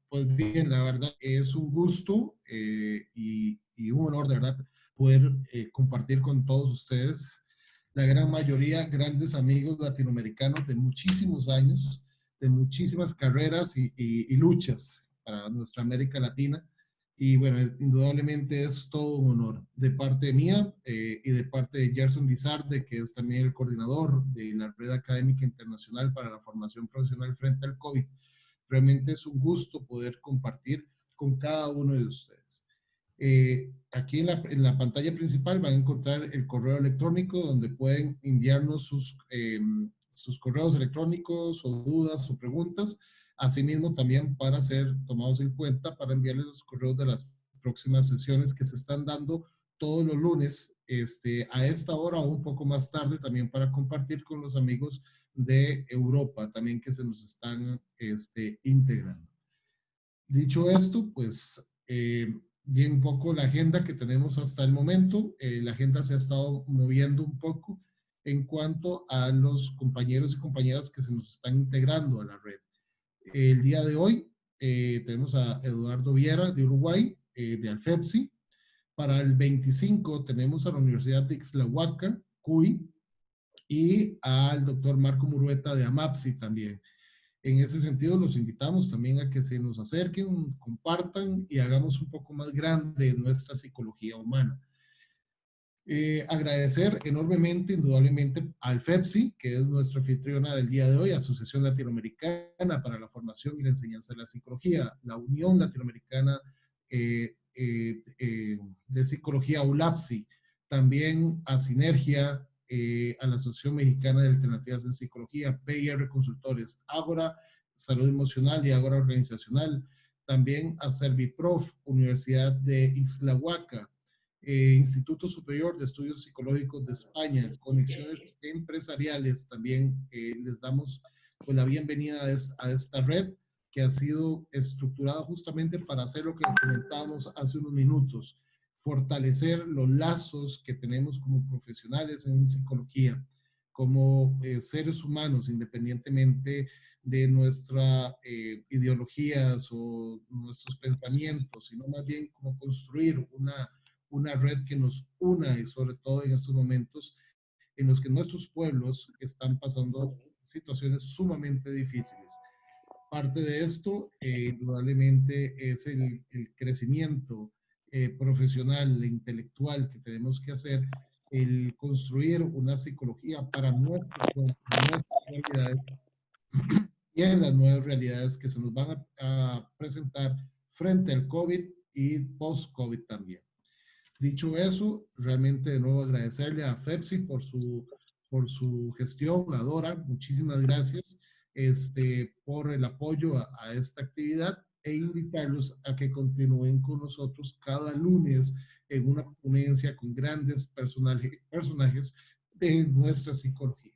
Pues bien, la verdad es un gusto y un honor de verdad poder compartir con todos ustedes, la gran mayoría, grandes amigos latinoamericanos de muchísimos años, de muchísimas carreras y luchas para nuestra América Latina. Y bueno, indudablemente es todo un honor de parte mía y de parte de Gerson Lizarde, que es también el coordinador de la Red Académica Internacional para la Formación Profesional frente al COVID. Realmente es un gusto poder compartir con cada uno de ustedes. Aquí en la pantalla principal van a encontrar el correo electrónico donde pueden enviarnos sus correos electrónicos o dudas o preguntas. Asimismo, también para ser tomados en cuenta para enviarles los correos de las próximas sesiones que se están dando todos los lunes a esta hora o un poco más tarde, también para compartir con los amigos de Europa también que se nos están integrando. Dicho esto, pues bien un poco la agenda que tenemos hasta el momento. La agenda se ha estado moviendo un poco en cuanto a los compañeros y compañeras que se nos están integrando a la red. El día de hoy tenemos a Eduardo Viera de Uruguay, de Alfepsi. Para el 25 tenemos a la Universidad de Ixtlahuaca, CUI, y al doctor Marco Murueta de AMAPSI también. En ese sentido, los invitamos también a que se nos acerquen, compartan y hagamos un poco más grande nuestra psicología humana. Agradecer enormemente, indudablemente, al FEPSI, que es nuestra anfitriona del día de hoy, Asociación Latinoamericana para la Formación y la Enseñanza de la Psicología, la Unión Latinoamericana de Psicología, ULAPSI, también a Sinergia, a la Asociación Mexicana de Alternativas en Psicología, PIR Consultores, Ágora Salud Emocional y Ágora Organizacional, también a Serviprof, Universidad de Ixtlahuaca, Instituto Superior de Estudios Psicológicos de España, Conexiones Empresariales, también les damos pues, la bienvenida a esta red que ha sido estructurada justamente para hacer lo que comentábamos hace unos minutos, fortalecer los lazos que tenemos como profesionales en psicología, como seres humanos, independientemente de nuestras ideologías o nuestros pensamientos, sino más bien como construir una red que nos una y sobre todo en estos momentos en los que nuestros pueblos están pasando situaciones sumamente difíciles. Parte de esto, indudablemente, es el crecimiento profesional e intelectual que tenemos que hacer, el construir una psicología para nuestras realidades y en las nuevas realidades que se nos van a presentar frente al COVID y post-COVID también. Dicho eso, realmente de nuevo agradecerle a FEPSI por su gestión, la Dora, muchísimas gracias por el apoyo a esta actividad e invitarlos a que continúen con nosotros cada lunes en una ponencia con grandes personajes de nuestra psicología.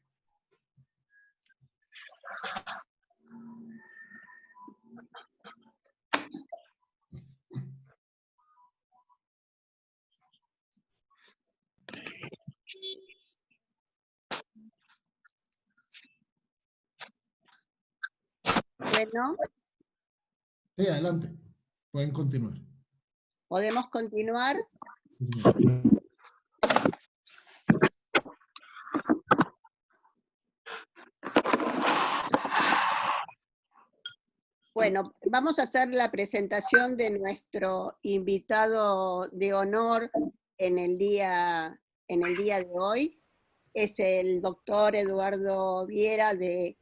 Bueno. Sí, adelante. Pueden continuar. ¿Podemos continuar? Sí, bueno, vamos a hacer la presentación de nuestro invitado de honor en el día de hoy. Es el doctor Eduardo Viera de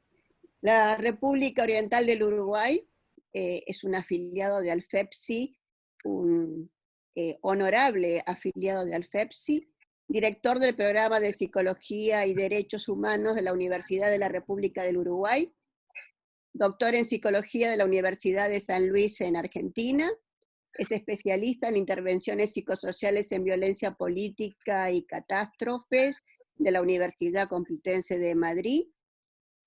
la República Oriental del Uruguay. Es un afiliado de Alfepsi, un honorable afiliado de Alfepsi, director del programa de Psicología y Derechos Humanos de la Universidad de la República del Uruguay, doctor en Psicología de la Universidad de San Luis en Argentina, es especialista en intervenciones psicosociales en violencia política y catástrofes de la Universidad Complutense de Madrid,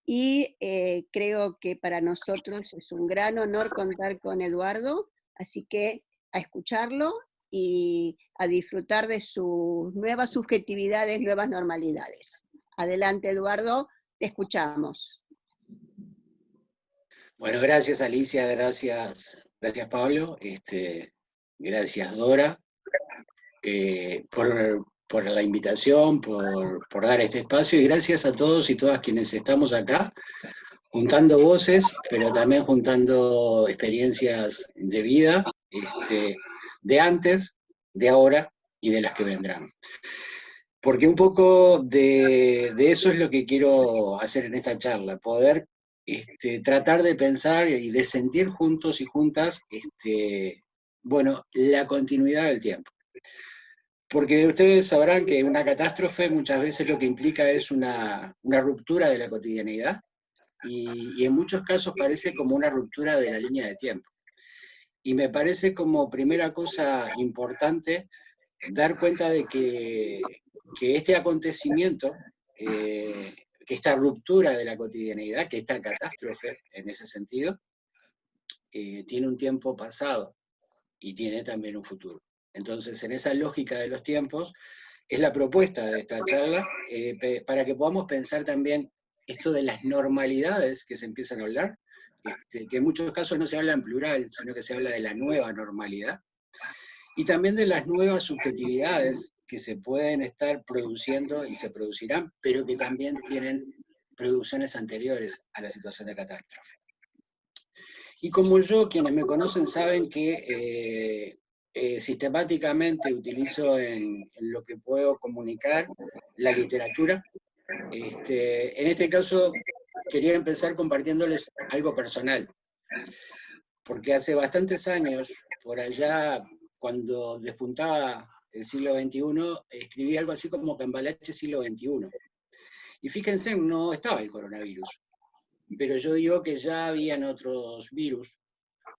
y creo que para nosotros es un gran honor contar con Eduardo, así que a escucharlo y a disfrutar de sus nuevas subjetividades, nuevas normalidades. Adelante, Eduardo, te escuchamos. Bueno, gracias Alicia, gracias Pablo, gracias Dora, por la invitación, por dar este espacio, y gracias a todos y todas quienes estamos acá, juntando voces, pero también juntando experiencias de vida, de antes, de ahora y de las que vendrán. Porque un poco de eso es lo que quiero hacer en esta charla, poder tratar de pensar y de sentir juntos y juntas, bueno, la continuidad del tiempo. Porque ustedes sabrán que una catástrofe muchas veces lo que implica es una ruptura de la cotidianidad, y en muchos casos parece como una ruptura de la línea de tiempo. Y me parece como primera cosa importante dar cuenta de que este acontecimiento, que esta ruptura de la cotidianidad, que esta catástrofe en ese sentido, tiene un tiempo pasado y tiene también un futuro. Entonces, en esa lógica de los tiempos, es la propuesta de esta charla, para que podamos pensar también esto de las normalidades que se empiezan a hablar, que en muchos casos no se habla en plural, sino que se habla de la nueva normalidad, y también de las nuevas subjetividades que se pueden estar produciendo y se producirán, pero que también tienen producciones anteriores a la situación de catástrofe. Y como yo, quienes me conocen saben que sistemáticamente utilizo en lo que puedo comunicar la literatura. En este caso, quería empezar compartiéndoles algo personal, porque hace bastantes años, por allá, cuando despuntaba el siglo XXI, escribí algo así como Cambalache siglo XXI. Y fíjense, no estaba el coronavirus, pero yo digo que ya habían otros virus,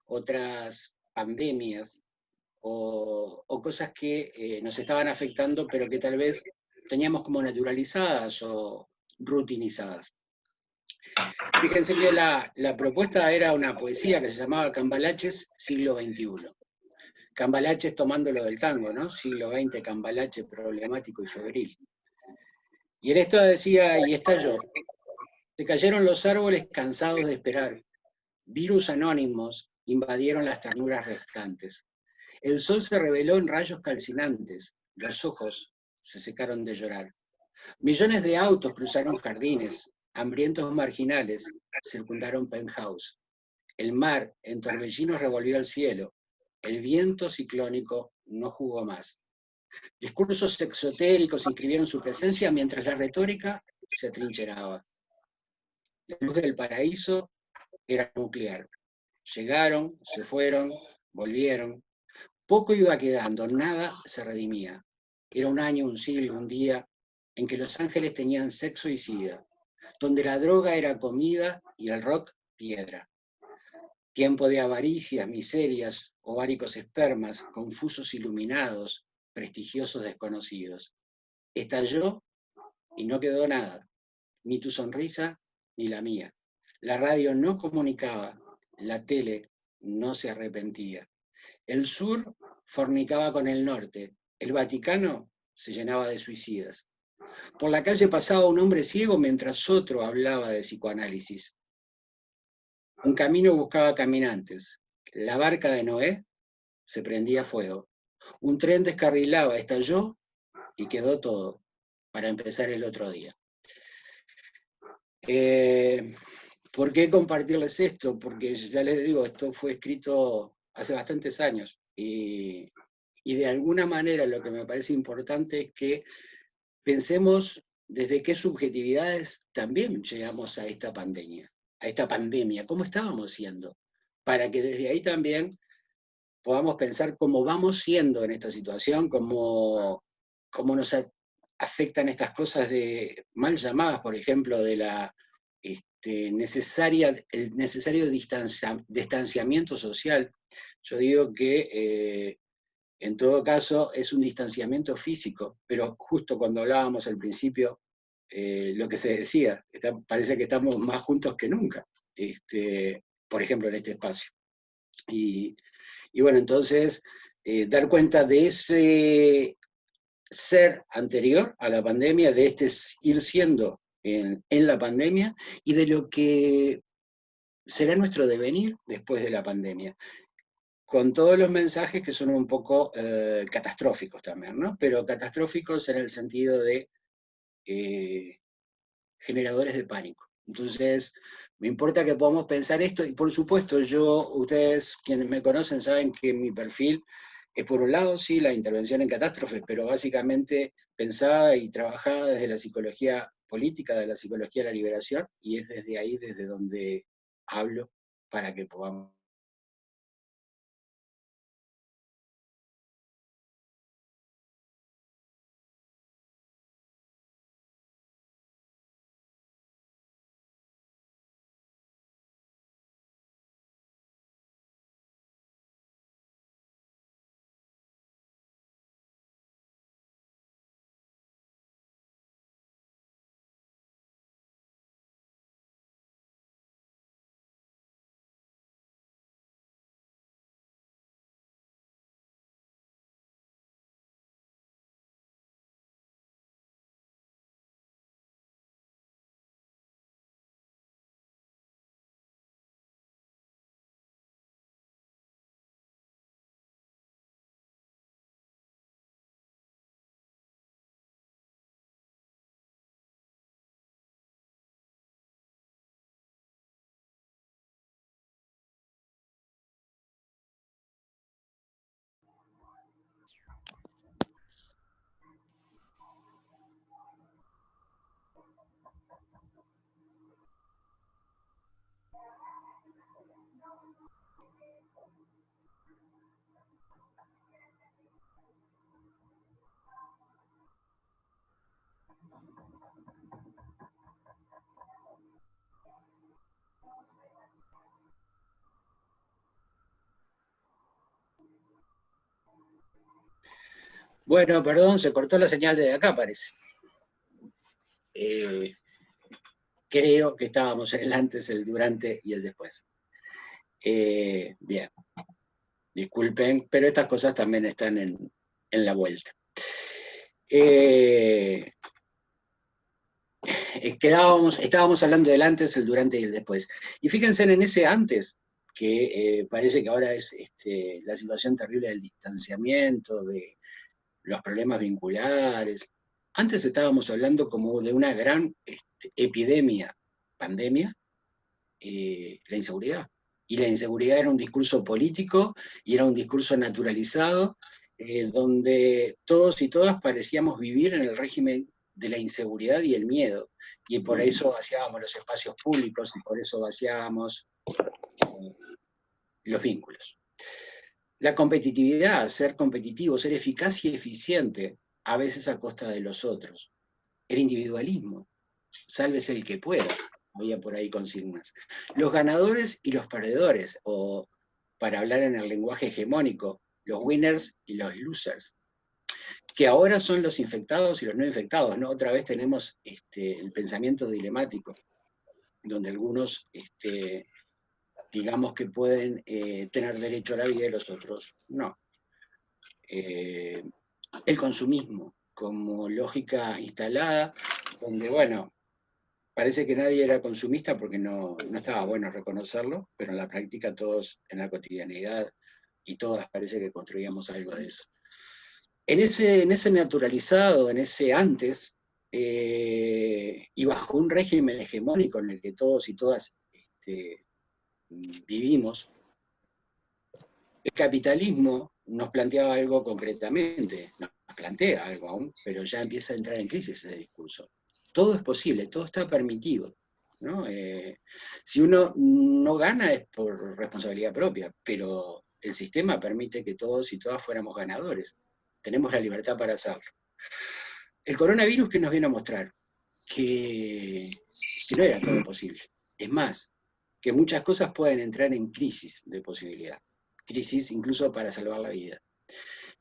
otras pandemias, o cosas que nos estaban afectando, pero que tal vez teníamos como naturalizadas o rutinizadas. Fíjense que la propuesta era una poesía que se llamaba Cambalaches siglo XXI. Cambalaches tomándolo del tango, ¿no? Siglo XX, cambalache problemático y febril. Y en esto decía, y estalló. Se cayeron los árboles cansados de esperar. Virus anónimos invadieron las ternuras restantes. El sol se reveló en rayos calcinantes. Los ojos se secaron de llorar. Millones de autos cruzaron jardines. Hambrientos marginales circundaron penthouse. El mar en torbellinos revolvió el cielo. El viento ciclónico no jugó más. Discursos exotéricos inscribieron su presencia mientras la retórica se atrincheraba. La luz del paraíso era nuclear. Llegaron, se fueron, volvieron. Poco iba quedando, nada se redimía. Era un año, un siglo, un día en que los ángeles tenían sexo y sida, donde la droga era comida y el rock piedra. Tiempo de avaricias, miserias, ováricos espermas, confusos iluminados, prestigiosos desconocidos. Estalló y no quedó nada, ni tu sonrisa ni la mía. La radio no comunicaba, la tele no se arrepentía. El sur fornicaba con el norte, el Vaticano se llenaba de suicidas. Por la calle pasaba un hombre ciego mientras otro hablaba de psicoanálisis. Un camino buscaba caminantes. La barca de Noé se prendía fuego. Un tren descarrilaba, estalló y quedó todo para empezar el otro día. ¿Por qué compartirles esto? Porque ya les digo, esto fue escrito hace bastantes años y de alguna manera lo que me parece importante es que pensemos desde qué subjetividades también llegamos a esta pandemia, cómo estábamos siendo, para que desde ahí también podamos pensar cómo vamos siendo en esta situación, cómo nos afectan estas cosas de mal llamadas, por ejemplo, de la el necesario distanciamiento social. Yo digo que en todo caso es un distanciamiento físico, pero justo cuando hablábamos al principio, lo que se decía, parece que estamos más juntos que nunca, por ejemplo, en este espacio. Y bueno, entonces, dar cuenta de ese ser anterior a la pandemia, de ir siendo en la pandemia, y de lo que será nuestro devenir después de la pandemia, con todos los mensajes que son un poco catastróficos también, ¿no? Pero catastróficos en el sentido de generadores de pánico. Entonces, me importa que podamos pensar esto, y por supuesto, ustedes quienes me conocen saben que mi perfil es por un lado, sí, la intervención en catástrofes, pero básicamente pensada y trabajada desde la psicología política, de la psicología de la liberación, y es desde ahí desde donde hablo para que podamos. Bueno, perdón, se cortó la señal desde acá, parece. Creo que estábamos en el antes, el durante y el después. Bien, disculpen, pero estas cosas también están en la vuelta. Estábamos hablando del antes, el durante y el después. Y fíjense en ese antes, que parece que ahora es la situación terrible del distanciamiento, de los problemas vinculares. Antes estábamos hablando como de una gran epidemia, pandemia, la inseguridad. Y la inseguridad era un discurso político y era un discurso naturalizado, donde todos y todas parecíamos vivir en el régimen de la inseguridad y el miedo. Y por eso vaciábamos los espacios públicos y por eso vaciábamos los vínculos. La competitividad, ser competitivo, ser eficaz y eficiente, a veces a costa de los otros. El individualismo, sálvese el que pueda, había por ahí consignas. Los ganadores y los perdedores, o para hablar en el lenguaje hegemónico, los winners y los losers, que ahora son los infectados y los no infectados, ¿no? Otra vez tenemos el pensamiento dilemático, donde algunos digamos que pueden tener derecho a la vida y los otros no. El consumismo como lógica instalada, donde, bueno, parece que nadie era consumista porque no estaba bueno reconocerlo, pero en la práctica todos, en la cotidianidad, y todas parece que construíamos algo de eso. En ese naturalizado, en ese antes, y bajo un régimen hegemónico en el que todos y todas vivimos, el capitalismo nos planteaba algo concretamente, nos plantea algo aún, pero ya empieza a entrar en crisis ese discurso. Todo es posible, todo está permitido, ¿no? Si uno no gana es por responsabilidad propia, pero el sistema permite que todos y todas fuéramos ganadores. Tenemos la libertad para hacerlo. El coronavirus, ¿qué nos viene a mostrar? Que no era todo posible. Es más, que muchas cosas pueden entrar en crisis de posibilidad. Crisis incluso para salvar la vida.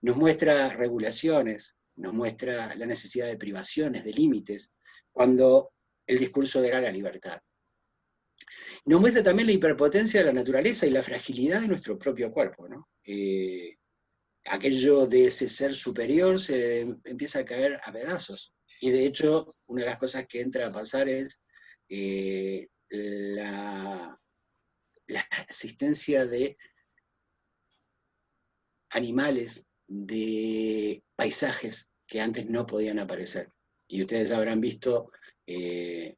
Nos muestra regulaciones, nos muestra la necesidad de privaciones, de límites, cuando el discurso era la libertad. Nos muestra también la hiperpotencia de la naturaleza y la fragilidad de nuestro propio cuerpo, ¿no? Aquello de ese ser superior se empieza a caer a pedazos. Y de hecho, una de las cosas que entra a pasar es la la existencia de animales, de paisajes que antes no podían aparecer. Y ustedes habrán visto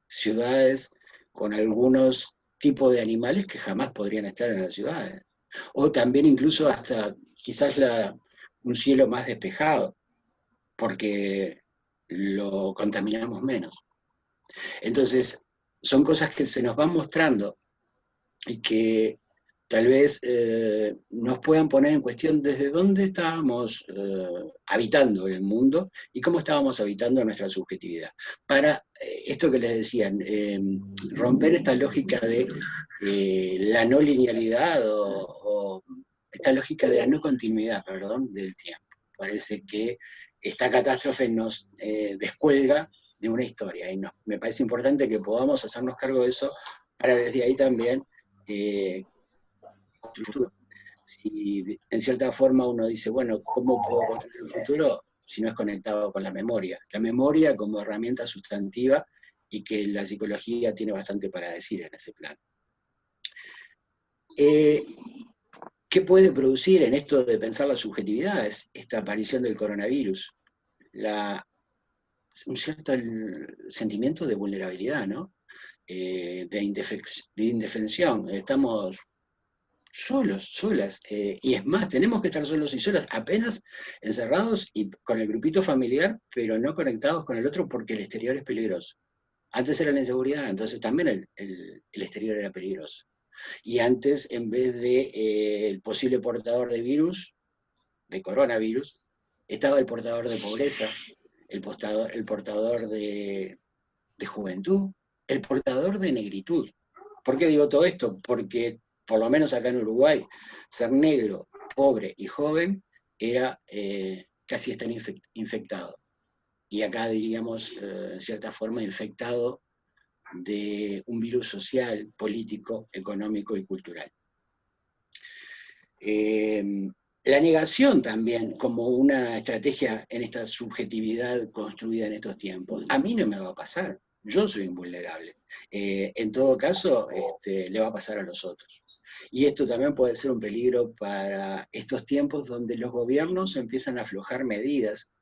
ciudades con algunos tipos de animales que jamás podrían estar en las ciudades. O también incluso hasta quizás un cielo más despejado, porque lo contaminamos menos. Entonces, son cosas que se nos van mostrando y que tal vez nos puedan poner en cuestión desde dónde estábamos habitando el mundo y cómo estábamos habitando nuestra subjetividad. Para esto que les decían, romper esta lógica de la no linealidad o esta lógica de la no continuidad, perdón, del tiempo. Parece que esta catástrofe nos descuelga de una historia y me parece importante que podamos hacernos cargo de eso para desde ahí también construir futuro. Si en cierta forma uno dice, bueno, ¿cómo puedo construir un futuro si no es conectado con la memoria? La memoria como herramienta sustantiva y que la psicología tiene bastante para decir en ese plan. ¿Qué puede producir en esto de pensar la subjetividad? Es esta aparición del coronavirus, un cierto sentimiento de vulnerabilidad, ¿no? De indefensión. Estamos solos, solas, y es más, tenemos que estar solos y solas, apenas encerrados y con el grupito familiar, pero no conectados con el otro porque el exterior es peligroso. Antes era la inseguridad, entonces también el exterior era peligroso. Y antes, en vez de el posible portador de virus, de coronavirus, estaba el portador de pobreza, el portador de juventud, el portador de negritud. ¿Por qué digo todo esto? Porque, por lo menos acá en Uruguay, ser negro, pobre y joven era casi estar infectado. Y acá diríamos, en cierta forma, infectado de un virus social, político, económico y cultural. La negación también como una estrategia en esta subjetividad construida en estos tiempos. A mí no me va a pasar, yo soy invulnerable. En todo caso, le va a pasar a los otros. Y esto también puede ser un peligro para estos tiempos donde los gobiernos empiezan a aflojar medidas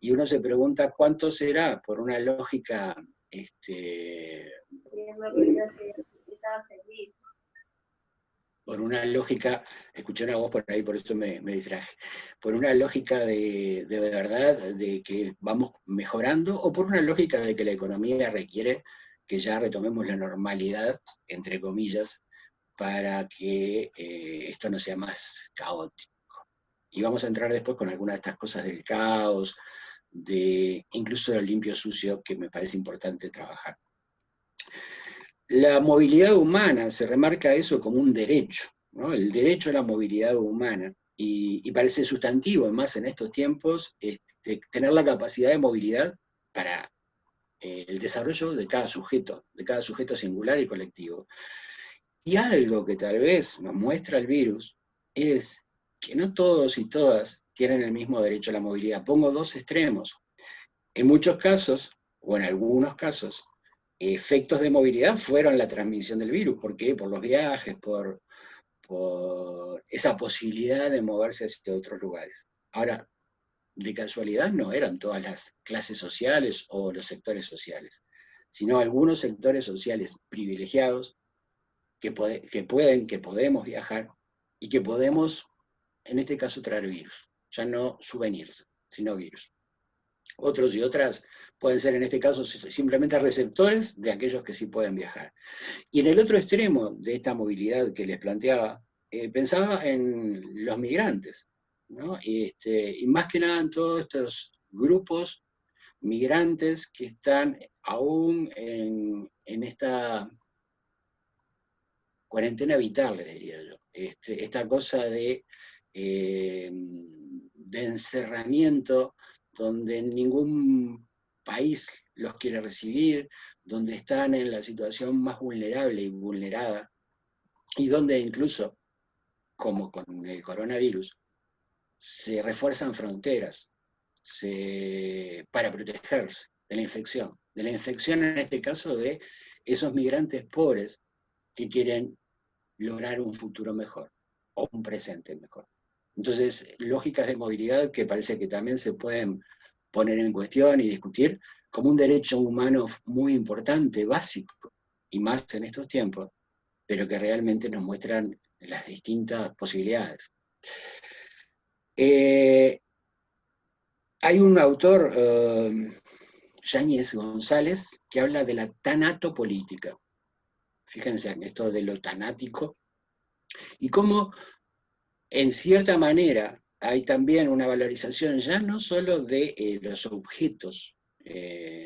y uno se pregunta cuánto será por una lógica por una lógica, escuché una voz por ahí, por eso me distraje, por una lógica de verdad, de que vamos mejorando, o por una lógica de que la economía requiere que ya retomemos la normalidad, entre comillas, para que esto no sea más caótico. Y vamos a entrar después con algunas de estas cosas del caos, incluso del limpio sucio, que me parece importante trabajar. La movilidad humana, se remarca eso como un derecho, ¿no? El derecho a la movilidad humana, y parece sustantivo, más en estos tiempos, tener la capacidad de movilidad para el desarrollo de cada sujeto singular y colectivo. Y algo que tal vez nos muestra el virus es que no todos y todas tienen el mismo derecho a la movilidad. Pongo dos extremos. En muchos casos, o en algunos casos, efectos de movilidad fueron la transmisión del virus. ¿Por qué? Por los viajes, por esa posibilidad de moverse hacia otros lugares. Ahora, de casualidad no eran todas las clases sociales o los sectores sociales, sino algunos sectores sociales privilegiados que podemos viajar y que podemos, en este caso, traer virus. Ya no souvenirs, sino virus. Otros y otras pueden ser, en este caso, simplemente receptores de aquellos que sí pueden viajar. Y en el otro extremo de esta movilidad que les planteaba, pensaba en los migrantes, ¿no? Y más que nada en todos estos grupos migrantes que están aún en esta cuarentena vital, les diría yo. Esta cosa de encerramiento, donde ningún país los quiere recibir, donde están en la situación más vulnerable y vulnerada, y donde incluso, como con el coronavirus, se refuerzan fronteras para protegerse de la infección en este caso de esos migrantes pobres que quieren lograr un futuro mejor, o un presente mejor. Entonces, lógicas de movilidad que parece que también se pueden poner en cuestión y discutir como un derecho humano muy importante, básico, y más en estos tiempos, pero que realmente nos muestran las distintas posibilidades. Hay un autor, Yáñez González, que habla de la tanatopolítica. Fíjense en esto de lo tanático, y cómo, en cierta manera, hay también una valorización ya no solo de los objetos,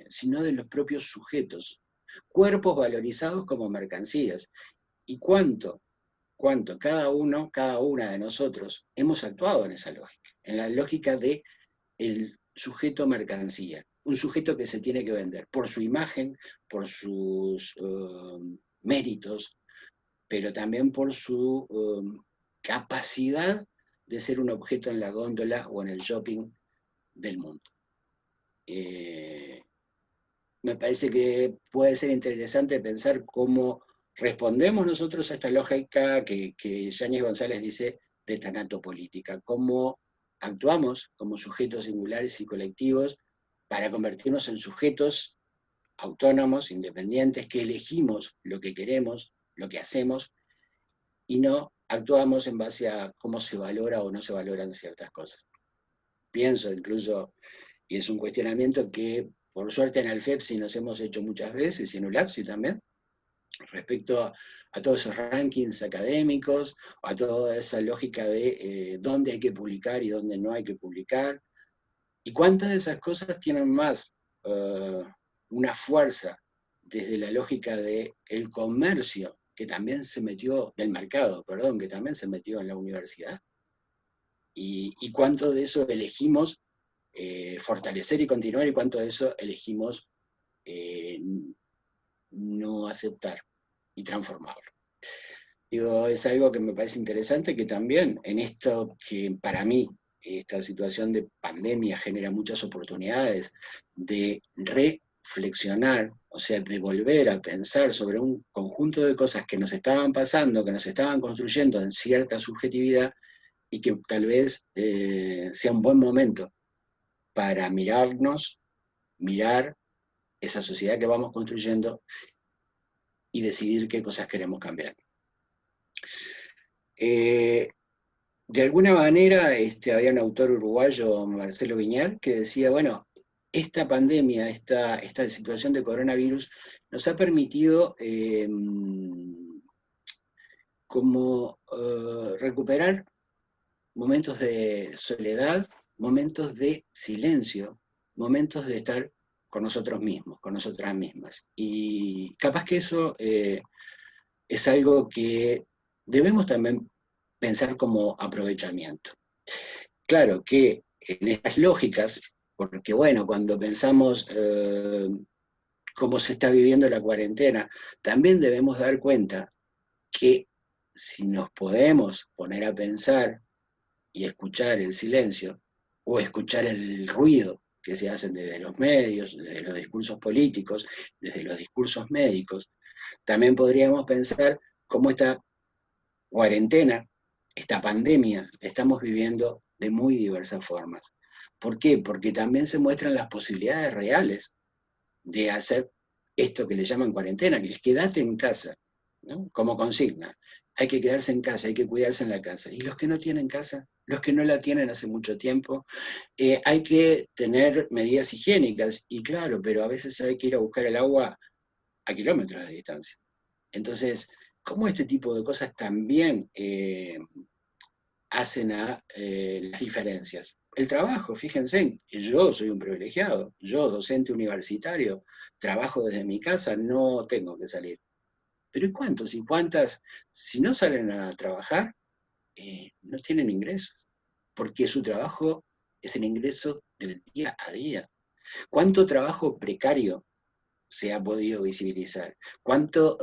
sino de los propios sujetos, cuerpos valorizados como mercancías. Y cuánto cada uno, cada una de nosotros hemos actuado en esa lógica, en la lógica de el sujeto mercancía, un sujeto que se tiene que vender por su imagen, por sus méritos, pero también por su capacidad de ser un objeto en la góndola o en el shopping del mundo. Me parece que puede ser interesante pensar cómo respondemos nosotros a esta lógica que Yáñez González dice de tanatopolítica, cómo actuamos como sujetos singulares y colectivos para convertirnos en sujetos autónomos, independientes, que elegimos lo que queremos, lo que hacemos, y no actuamos en base a cómo se valora o no se valoran ciertas cosas. Pienso incluso, y es un cuestionamiento que por suerte en Alfepsi nos hemos hecho muchas veces, y en ULAPSI también, respecto a todos esos rankings académicos, a toda esa lógica de dónde hay que publicar y dónde no hay que publicar, y cuántas de esas cosas tienen más una fuerza desde la lógica del comercio, que también se metió, del mercado, perdón, que también se metió en la universidad, y cuánto de eso elegimos fortalecer y continuar, y cuánto de eso elegimos no aceptar y transformarlo. Digo, es algo que me parece interesante, que también en esto que para mí, esta situación de pandemia genera muchas oportunidades de reflexionar, o sea, de volver a pensar sobre un conjunto de cosas que nos estaban pasando, que nos estaban construyendo en cierta subjetividad, y que tal vez sea un buen momento para mirarnos, mirar esa sociedad que vamos construyendo y decidir qué cosas queremos cambiar. De alguna manera, había un autor uruguayo, Marcelo Viñal, que decía, bueno, esta pandemia, esta situación de coronavirus, nos ha permitido recuperar momentos de soledad, momentos de silencio, momentos de estar con nosotros mismos, con nosotras mismas. Y capaz que eso es algo que debemos también pensar como aprovechamiento. Claro que en estas lógicas, porque bueno, cuando pensamos cómo se está viviendo la cuarentena, también debemos dar cuenta que si nos podemos poner a pensar y escuchar el silencio, o escuchar el ruido que se hacen desde los medios, desde los discursos políticos, desde los discursos médicos, también podríamos pensar cómo esta cuarentena, esta pandemia, la estamos viviendo de muy diversas formas. ¿Por qué? Porque también se muestran las posibilidades reales de hacer esto que le llaman cuarentena, que es quédate en casa, ¿no? Como consigna. Hay que quedarse en casa, hay que cuidarse en la casa. Y los que no tienen casa, los que no la tienen hace mucho tiempo, hay que tener medidas higiénicas, y claro, pero a veces hay que ir a buscar el agua a kilómetros de distancia. Entonces, ¿cómo este tipo de cosas también hacen a las diferencias? El trabajo, fíjense, yo soy un privilegiado, yo docente universitario, trabajo desde mi casa, no tengo que salir. Pero ¿y cuántos y cuántas, si no salen a trabajar, no tienen ingresos? Porque su trabajo es el ingreso del día a día. ¿Cuánto trabajo precario se ha podido visibilizar? ¿Cuánto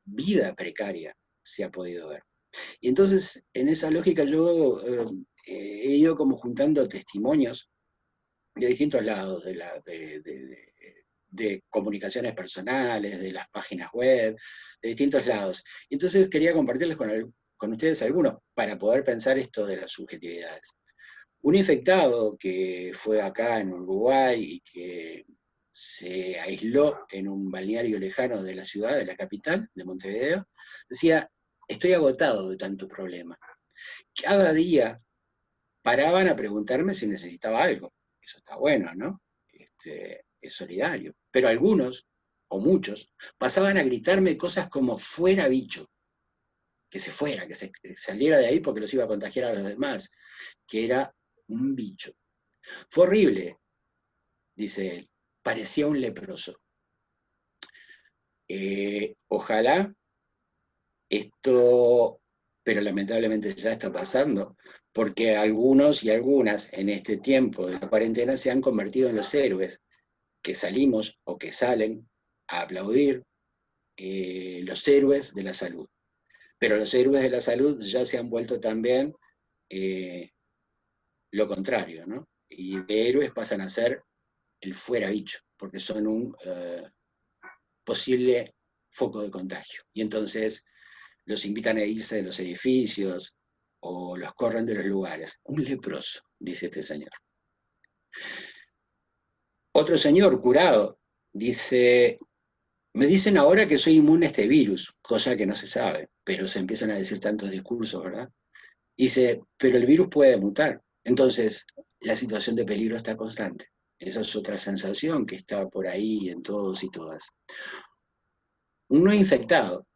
vida precaria se ha podido ver? Y entonces, en esa lógica, yo he ido como juntando testimonios de distintos lados de comunicaciones personales, de las páginas web, de distintos lados. Y entonces quería compartirles con ustedes algunos, para poder pensar esto de las subjetividades. Un infectado que fue acá en Uruguay y que se aisló en un balneario lejano de la ciudad, de la capital, de Montevideo, decía, estoy agotado de tanto problema. Cada día paraban a preguntarme si necesitaba algo. Eso está bueno, ¿no? Es solidario. Pero algunos, o muchos, pasaban a gritarme cosas como fuera bicho, que se fuera, que saliera de ahí porque los iba a contagiar a los demás, que era un bicho. Fue horrible, dice él, parecía un leproso. Ojalá esto, pero lamentablemente ya está pasando, porque algunos y algunas en este tiempo de la cuarentena se han convertido en los héroes que salimos o que salen a aplaudir, los héroes de la salud. Pero los héroes de la salud ya se han vuelto también lo contrario, ¿no? Y de héroes pasan a ser el fuera bicho, porque son un posible foco de contagio. Y entonces los invitan a irse de los edificios o los corren de los lugares. Un leproso, dice este señor. Otro señor curado dice, me dicen ahora que soy inmune a este virus, cosa que no se sabe, pero se empiezan a decir tantos discursos, ¿verdad? Dice, pero el virus puede mutar. Entonces, la situación de peligro está constante. Esa es otra sensación que está por ahí en todos y todas. Un no infectado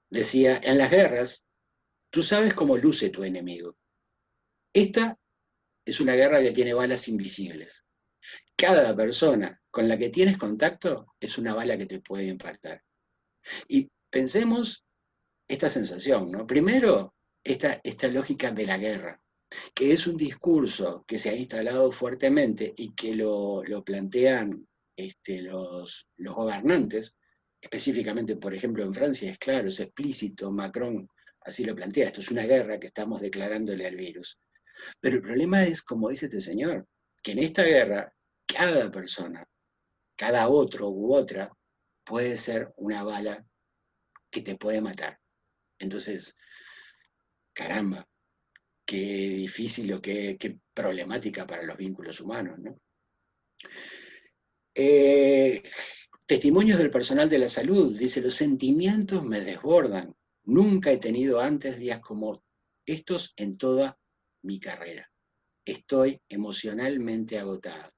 decía, en las guerras, tú sabes cómo luce tu enemigo. Esta es una guerra que tiene balas invisibles. Cada persona con la que tienes contacto es una bala que te puede impactar. Y pensemos esta sensación, ¿no? Primero, esta lógica de la guerra, que es un discurso que se ha instalado fuertemente y que lo plantean los gobernantes, específicamente, por ejemplo, en Francia es claro, es explícito, Macron así lo plantea, esto es una guerra que estamos declarándole al virus. Pero el problema es, como dice este señor, que en esta guerra cada persona, cada otro u otra, puede ser una bala que te puede matar. Entonces, caramba, qué difícil o qué problemática para los vínculos humanos, ¿no? Testimonios del personal de la salud, dice, los sentimientos me desbordan. Nunca he tenido antes días como estos en toda mi carrera. Estoy emocionalmente agotado.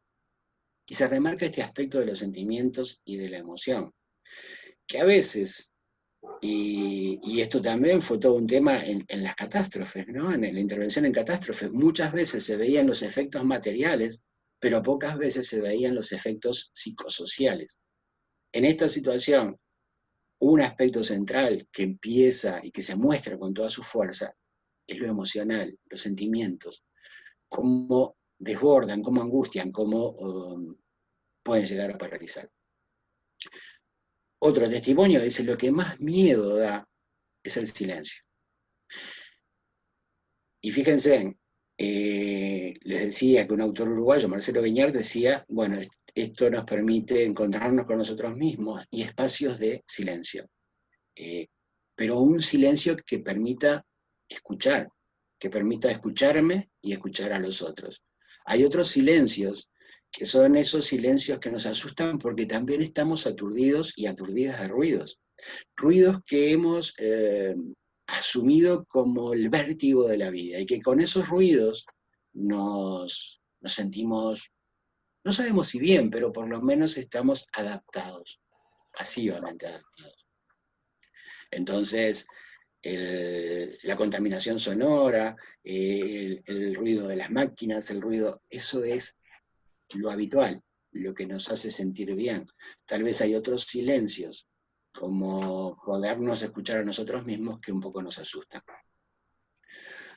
Y se remarca este aspecto de los sentimientos y de la emoción, que a veces, y esto también fue todo un tema en las catástrofes, ¿no? En la intervención en catástrofes, muchas veces se veían los efectos materiales, pero pocas veces se veían los efectos psicosociales. En esta situación, un aspecto central que empieza y que se muestra con toda su fuerza es lo emocional, los sentimientos, cómo desbordan, cómo angustian, cómo pueden llegar a paralizar. Otro testimonio dice, lo que más miedo da es el silencio. Y fíjense, les decía que un autor uruguayo, Marcelo Beñar, decía, bueno, esto nos permite encontrarnos con nosotros mismos y espacios de silencio. Pero un silencio que permita escuchar, que permita escucharme y escuchar a los otros. Hay otros silencios que son esos silencios que nos asustan porque también estamos aturdidos y aturdidas de ruidos. Ruidos que hemos asumido como el vértigo de la vida y que con esos ruidos nos sentimos, no sabemos si bien, pero por lo menos estamos adaptados, pasivamente adaptados. Entonces, la contaminación sonora, el ruido de las máquinas, el ruido, eso es lo habitual, lo que nos hace sentir bien. Tal vez hay otros silencios, como podernos escuchar a nosotros mismos, que un poco nos asustan.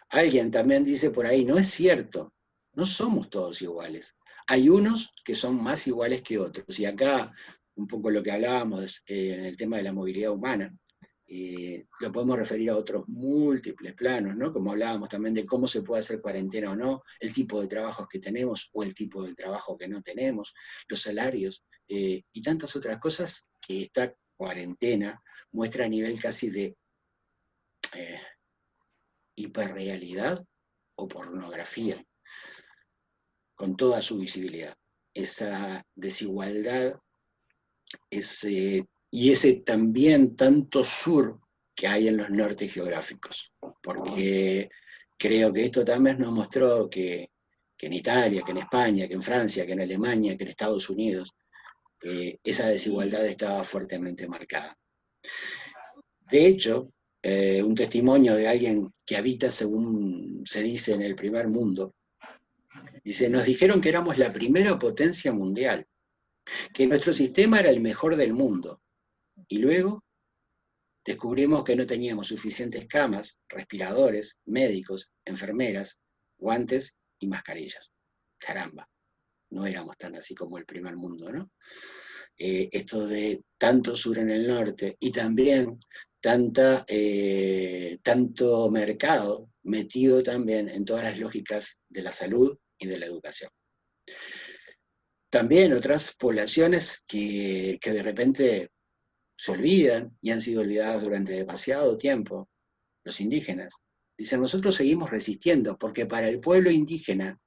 Alguien también dice por ahí, no es cierto, no somos todos iguales. Hay unos que son más iguales que otros. Y acá, un poco lo que hablábamos en el tema de la movilidad humana, Lo podemos referir a otros múltiples planos, ¿no? Como hablábamos también de cómo se puede hacer cuarentena o no, el tipo de trabajos que tenemos o el tipo de trabajo que no tenemos, los salarios, y tantas otras cosas que esta cuarentena muestra a nivel casi de hiperrealidad o pornografía, con toda su visibilidad. Esa desigualdad, y ese también tanto sur que hay en los nortes geográficos, porque creo que esto también nos mostró que en Italia, que en España, que en Francia, que en Alemania, que en Estados Unidos, esa desigualdad estaba fuertemente marcada. De hecho, un testimonio de alguien que habita, según se dice, en el primer mundo, dice, nos dijeron que éramos la primera potencia mundial, que nuestro sistema era el mejor del mundo, y luego descubrimos que no teníamos suficientes camas, respiradores, médicos, enfermeras, guantes y mascarillas. Caramba, no éramos tan así como el primer mundo, ¿no? Esto de tanto sur en el norte y también tanto mercado metido también en todas las lógicas de la salud y de la educación. También otras poblaciones que de repente se olvidan y han sido olvidadas durante demasiado tiempo, los indígenas. Dicen, nosotros seguimos resistiendo porque para el pueblo indígena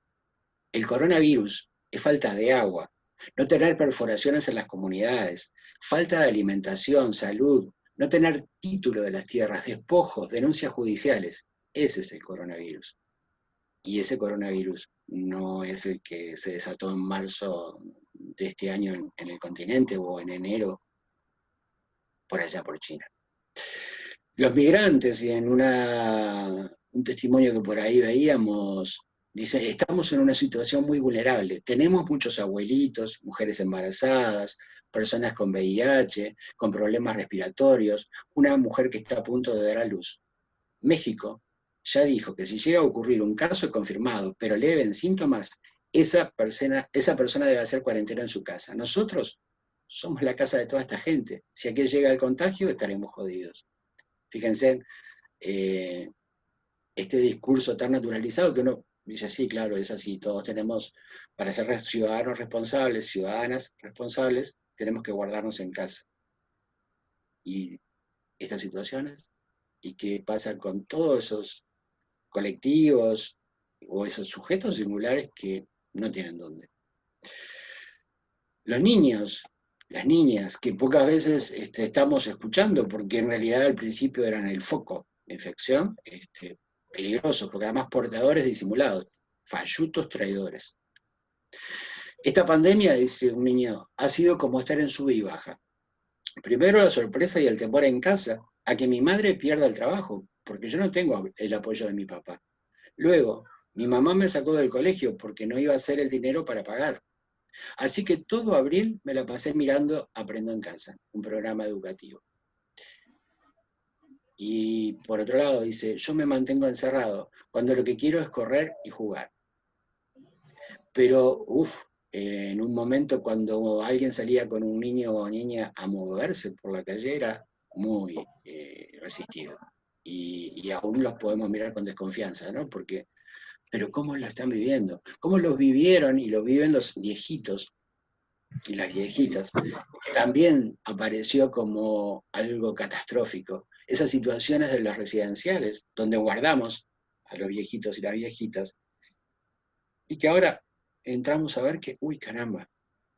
el coronavirus es falta de agua, no tener perforaciones en las comunidades, falta de alimentación, salud, no tener título de las tierras, despojos, denuncias judiciales. Ese es el coronavirus. Y ese coronavirus no es el que se desató en marzo de este año en el continente o en enero por allá por China. Los migrantes, y en un testimonio que por ahí veíamos, dice, estamos en una situación muy vulnerable. Tenemos muchos abuelitos, mujeres embarazadas, personas con VIH, con problemas respiratorios, una mujer que está a punto de dar a luz. México ya dijo que si llega a ocurrir un caso confirmado, pero leve en síntomas, esa persona debe hacer cuarentena en su casa. Nosotros somos la casa de toda esta gente. Si aquí llega el contagio, estaremos jodidos. Fíjense, este discurso tan naturalizado que uno dice, sí, claro, es así, todos tenemos, para ser ciudadanos responsables, ciudadanas responsables, tenemos que guardarnos en casa. Y estas situaciones, ¿y qué pasa con todos esos colectivos o esos sujetos singulares que no tienen dónde? Los niños, las niñas, que pocas veces estamos escuchando, porque en realidad al principio eran el foco de infección, peligrosos, porque además portadores disimulados, fallutos traidores. Esta pandemia, dice un niño, ha sido como estar en sub y baja. Primero la sorpresa y el temor en casa, a que mi madre pierda el trabajo, porque yo no tengo el apoyo de mi papá. Luego, mi mamá me sacó del colegio porque no iba a hacer el dinero para pagar. Así que todo abril me la pasé mirando Aprendo en Casa, un programa educativo. Y por otro lado dice, yo me mantengo encerrado cuando lo que quiero es correr y jugar. Pero, en un momento cuando alguien salía con un niño o niña a moverse por la calle era muy resistido. Y aún los podemos mirar con desconfianza, ¿no? Porque, pero ¿cómo lo están viviendo? ¿Cómo lo vivieron y lo viven los viejitos y las viejitas? También apareció como algo catastrófico. Esas situaciones de los residenciales, donde guardamos a los viejitos y las viejitas, y que ahora entramos a ver que, uy, caramba,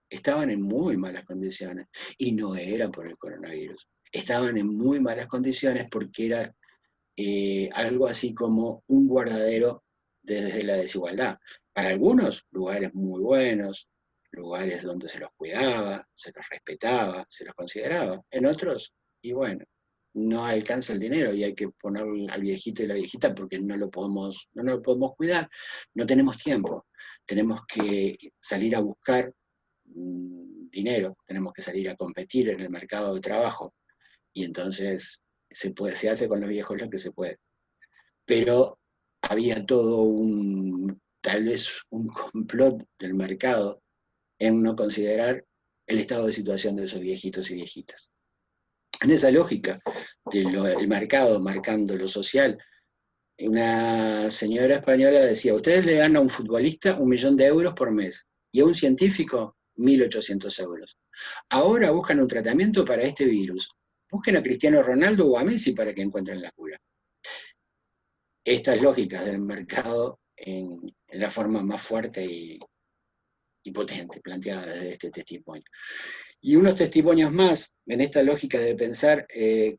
estaban en muy malas condiciones, y no era por el coronavirus. Estaban en muy malas condiciones porque era algo así como un guardadero desde la desigualdad. Para algunos, lugares muy buenos, lugares donde se los cuidaba, se los respetaba, se los consideraba. En otros, y bueno, no alcanza el dinero y hay que poner al viejito y la viejita porque no lo podemos cuidar, no tenemos tiempo, tenemos que salir a buscar dinero, tenemos que salir a competir en el mercado de trabajo y entonces se hace con los viejos lo que se puede. Pero había todo tal vez un complot del mercado en no considerar el estado de situación de esos viejitos y viejitas. En esa lógica del mercado marcando lo social, una señora española decía, ustedes le dan a un futbolista 1.000.000 de euros por mes y a un científico 1.800 euros. Ahora buscan un tratamiento para este virus. Busquen a Cristiano Ronaldo o a Messi para que encuentren la cura. Estas lógicas del mercado en la forma más fuerte y potente planteada desde este testimonio. Y unos testimonios más en esta lógica de pensar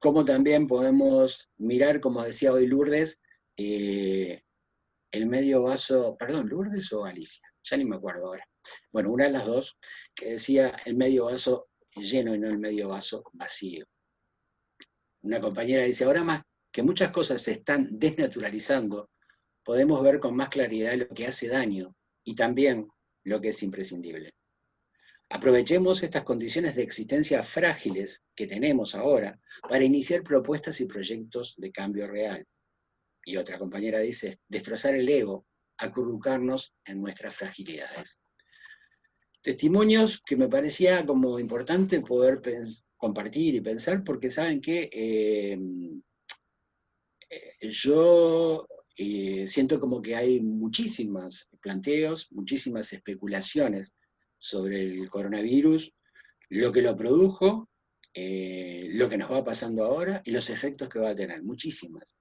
cómo también podemos mirar, como decía hoy Lourdes, el medio vaso, perdón, Lourdes o Alicia, ya ni me acuerdo ahora. Bueno, una de las dos, que decía el medio vaso lleno y no el medio vaso vacío. Una compañera dice, ahora más que muchas cosas se están desnaturalizando, podemos ver con más claridad lo que hace daño y también lo que es imprescindible. Aprovechemos estas condiciones de existencia frágiles que tenemos ahora para iniciar propuestas y proyectos de cambio real. Y otra compañera dice, destrozar el ego, acurrucarnos en nuestras fragilidades. Testimonios que me parecía como importante poder compartir y pensar, porque saben que yo siento como que hay muchísimos planteos, muchísimas especulaciones sobre el coronavirus, lo que lo produjo, lo que nos va pasando ahora y los efectos que va a tener, muchísimas,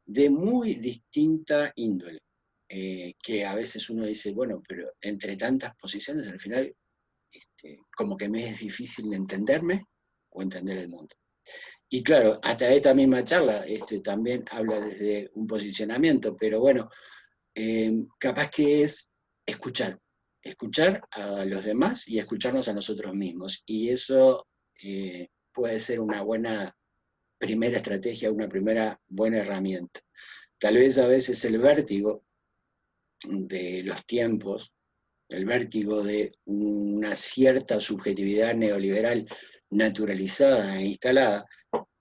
de muy distinta índole, que a veces uno dice, bueno, pero entre tantas posiciones al final como que me es difícil entenderme o entender el mundo. Y claro, hasta esta misma charla también habla desde un posicionamiento, pero bueno, capaz que es escuchar a los demás y escucharnos a nosotros mismos. Y eso puede ser una buena primera estrategia, una primera buena herramienta. Tal vez a veces el vértigo de los tiempos, el vértigo de una cierta subjetividad neoliberal naturalizada e instalada,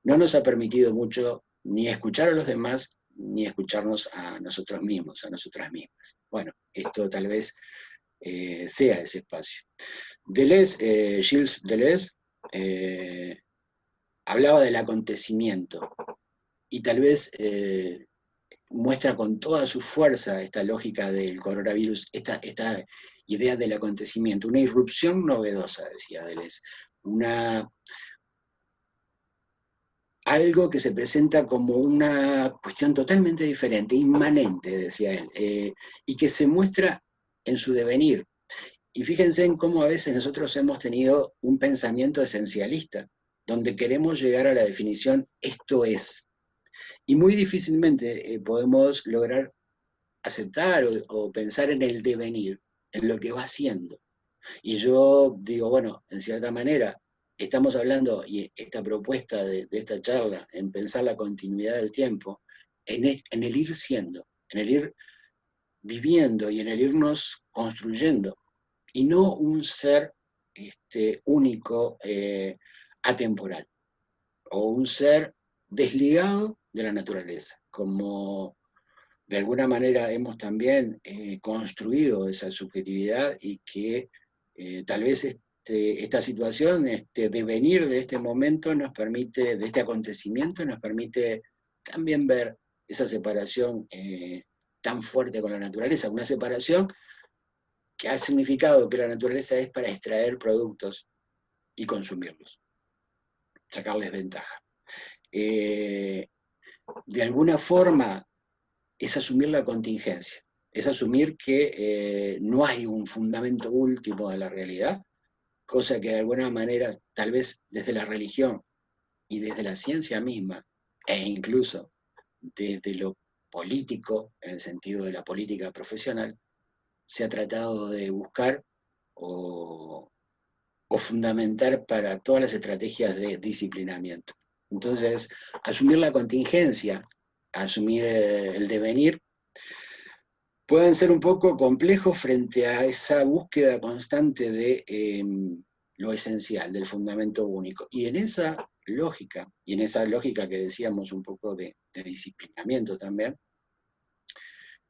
no nos ha permitido mucho ni escuchar a los demás, ni escucharnos a nosotros mismos, a nosotras mismas. Bueno, esto tal vez sea ese espacio. Deleuze, Gilles Deleuze, hablaba del acontecimiento, y tal vez muestra con toda su fuerza esta lógica del coronavirus, esta idea del acontecimiento, una irrupción novedosa, decía Deleuze, algo que se presenta como una cuestión totalmente diferente, inmanente, decía él, y que se muestra en su devenir. Y fíjense en cómo a veces nosotros hemos tenido un pensamiento esencialista, donde queremos llegar a la definición, esto es. Y muy difícilmente podemos lograr aceptar o pensar en el devenir, en lo que va siendo. Y yo digo, bueno, en cierta manera, estamos hablando, y esta propuesta de esta charla, en pensar la continuidad del tiempo, en el ir siendo, en el ir viviendo y en el irnos construyendo, y no un ser único, atemporal, o un ser desligado de la naturaleza, como de alguna manera hemos también construido esa subjetividad y que tal vez esta situación, este devenir de este momento nos permite, de este acontecimiento, nos permite también ver esa separación tan fuerte con la naturaleza, una separación que ha significado que la naturaleza es para extraer productos y consumirlos, sacarles ventaja. De alguna forma es asumir la contingencia, es asumir que no hay un fundamento último de la realidad, cosa que de alguna manera, tal vez desde la religión y desde la ciencia misma, e incluso desde lo político, en el sentido de la política profesional, se ha tratado de buscar o fundamentar para todas las estrategias de disciplinamiento. Entonces, asumir la contingencia, asumir el devenir, pueden ser un poco complejos frente a esa búsqueda constante de lo esencial, del fundamento único. Y en esa lógica que decíamos un poco de disciplinamiento también,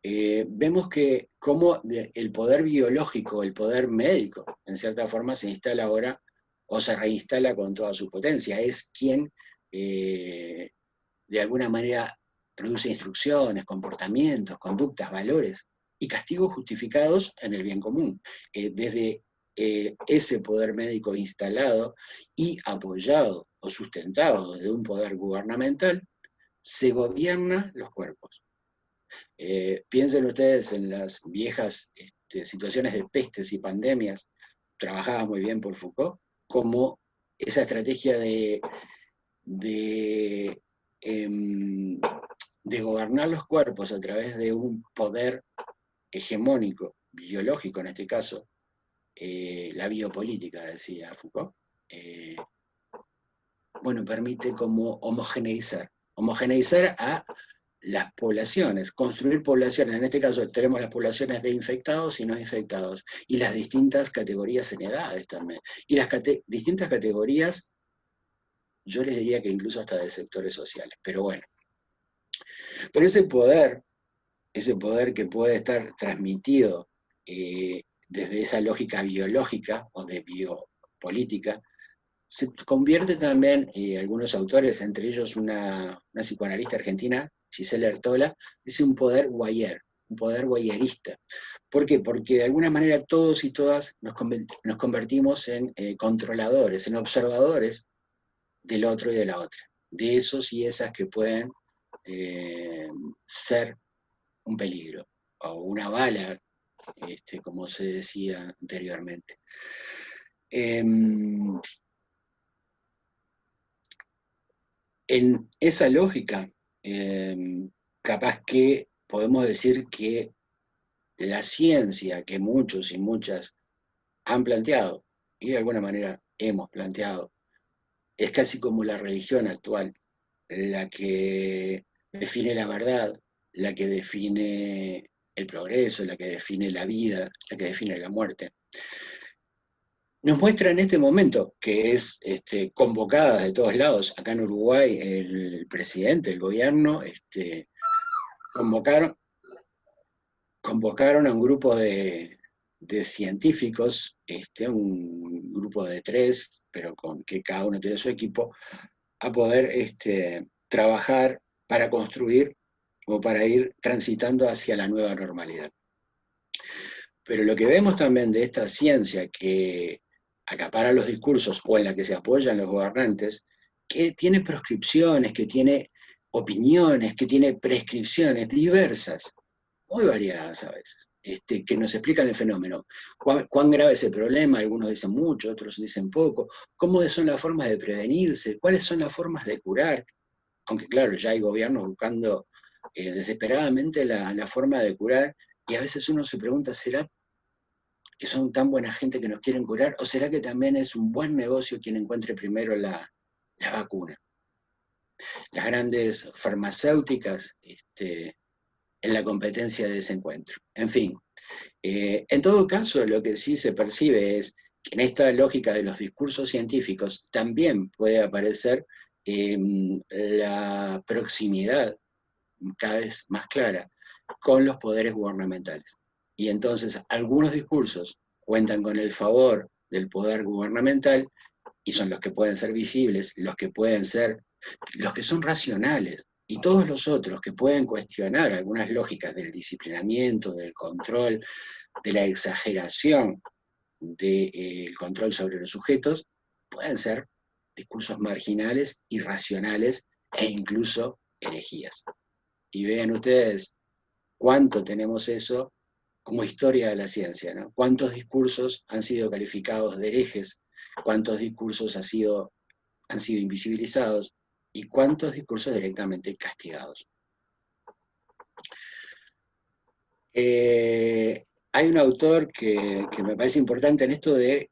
vemos que cómo el poder biológico, el poder médico, en cierta forma se instala ahora, o se reinstala con toda su potencia, es quien de alguna manera produce instrucciones, comportamientos, conductas, valores y castigos justificados en el bien común. Desde ese poder médico instalado y apoyado o sustentado desde un poder gubernamental, se gobierna los cuerpos. Piensen ustedes en las viejas situaciones de pestes y pandemias, trabajada muy bien por Foucault, como esa estrategia de gobernar los cuerpos a través de un poder hegemónico, biológico en este caso, la biopolítica, decía Foucault, bueno, permite como homogeneizar a las poblaciones, construir poblaciones. En este caso tenemos las poblaciones de infectados y no infectados, y las distintas categorías en edades también, y las distintas categorías, yo les diría que incluso hasta de sectores sociales, pero bueno. Pero ese poder que puede estar transmitido desde esa lógica biológica o de biopolítica, se convierte también, algunos autores, entre ellos una psicoanalista argentina, Gisela Ertola, dice un poder guayer, un poder guayerista. ¿Por qué? Porque de alguna manera todos y todas nos convertimos en controladores, en observadores del otro y de la otra, de esos y esas que pueden ser un peligro, o una bala, como se decía anteriormente. En esa lógica, capaz que podemos decir que la ciencia que muchos y muchas han planteado, y de alguna manera hemos planteado, es casi como la religión actual, la que define la verdad, la que define el progreso, la que define la vida, la que define la muerte. Nos muestra en este momento, que es convocada de todos lados, acá en Uruguay, el presidente, el gobierno, convocaron a un grupo de científicos, un grupo de 3, pero con que cada uno tiene su equipo, a poder trabajar para construir o para ir transitando hacia la nueva normalidad. Pero lo que vemos también de esta ciencia que acapara los discursos o en la que se apoyan los gobernantes, que tiene proscripciones, que tiene opiniones, que tiene prescripciones diversas, muy variadas a veces, que nos explican el fenómeno. ¿Cuán grave es el problema? Algunos dicen mucho, otros dicen poco. ¿Cómo son las formas de prevenirse? ¿Cuáles son las formas de curar? Aunque claro, ya hay gobiernos buscando desesperadamente la forma de curar, y a veces uno se pregunta, ¿será que son tan buena gente que nos quieren curar? ¿O será que también es un buen negocio quien encuentre primero la vacuna? Las grandes farmacéuticas en la competencia de ese encuentro. En fin, en todo caso, lo que sí se percibe es que en esta lógica de los discursos científicos también puede aparecer la proximidad cada vez más clara con los poderes gubernamentales. Y entonces algunos discursos cuentan con el favor del poder gubernamental y son los que pueden ser visibles, los que son racionales, y todos los otros que pueden cuestionar algunas lógicas del disciplinamiento, del control, de la exageración del control sobre los sujetos, pueden ser discursos marginales, irracionales e incluso herejías. Y vean ustedes cuánto tenemos eso como historia de la ciencia, ¿no? Cuántos discursos han sido calificados de herejes, cuántos discursos han sido invisibilizados y cuántos discursos directamente castigados. Hay un autor que me parece importante en esto de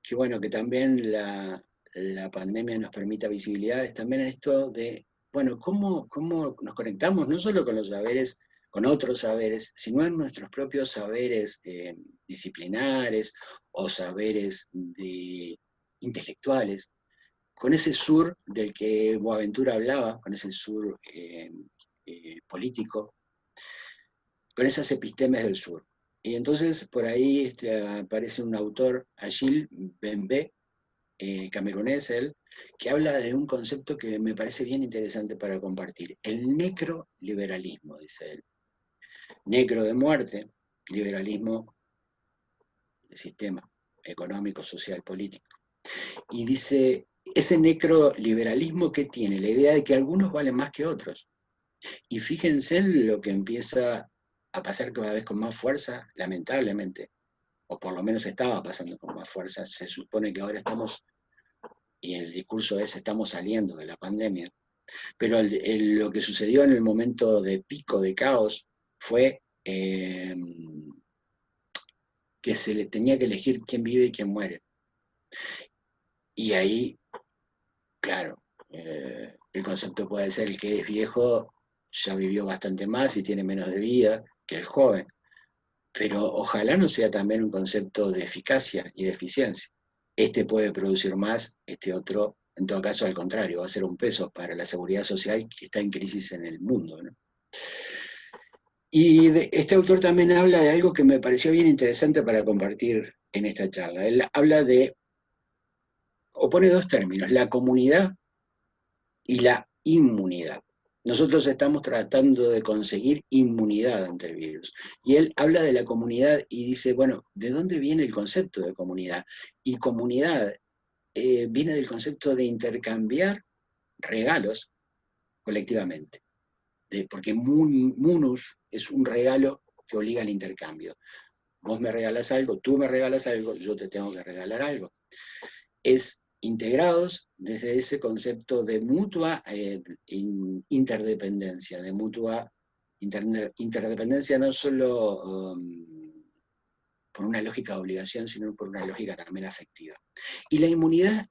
que, bueno, que también la pandemia nos permita visibilidades, también en esto de, bueno, cómo nos conectamos no solo con los saberes, con otros saberes, sino en nuestros propios saberes disciplinares o saberes intelectuales, con ese sur del que Boaventura hablaba, con ese sur político, con esas epistemes del sur. Y entonces por ahí aparece un autor, Achille Mbembe, camerunés él, que habla de un concepto que me parece bien interesante para compartir. El necroliberalismo, dice él. Necro de muerte, liberalismo de sistema económico, social, político. Y dice, ese necroliberalismo que tiene la idea de que algunos valen más que otros. Y fíjense en lo que empieza a pasar cada vez con más fuerza, lamentablemente, o por lo menos estaba pasando con más fuerza. Se supone que ahora estamos, y el discurso es, estamos saliendo de la pandemia, pero lo que sucedió en el momento de pico de caos fue que se le tenía que elegir quién vive y quién muere. Y ahí, claro, el concepto puede ser el que es viejo ya vivió bastante más y tiene menos de vida que el joven, pero ojalá no sea también un concepto de eficacia y de eficiencia. Este puede producir más, este otro, en todo caso, al contrario, va a ser un peso para la seguridad social que está en crisis en el mundo, ¿no? Y este autor también habla de algo que me pareció bien interesante para compartir en esta charla. Él habla de, o pone dos términos, la comunidad y la inmunidad. Nosotros estamos tratando de conseguir inmunidad ante el virus. Y él habla de la comunidad y dice, bueno, ¿de dónde viene el concepto de comunidad? Y comunidad viene del concepto de intercambiar regalos colectivamente. Porque munus es un regalo que obliga al intercambio. Vos me regalas algo, tú me regalas algo, yo te tengo que regalar algo. Es integrados desde ese concepto de mutua interdependencia, de mutua interdependencia no solo por una lógica de obligación, sino por una lógica también afectiva. Y la inmunidad,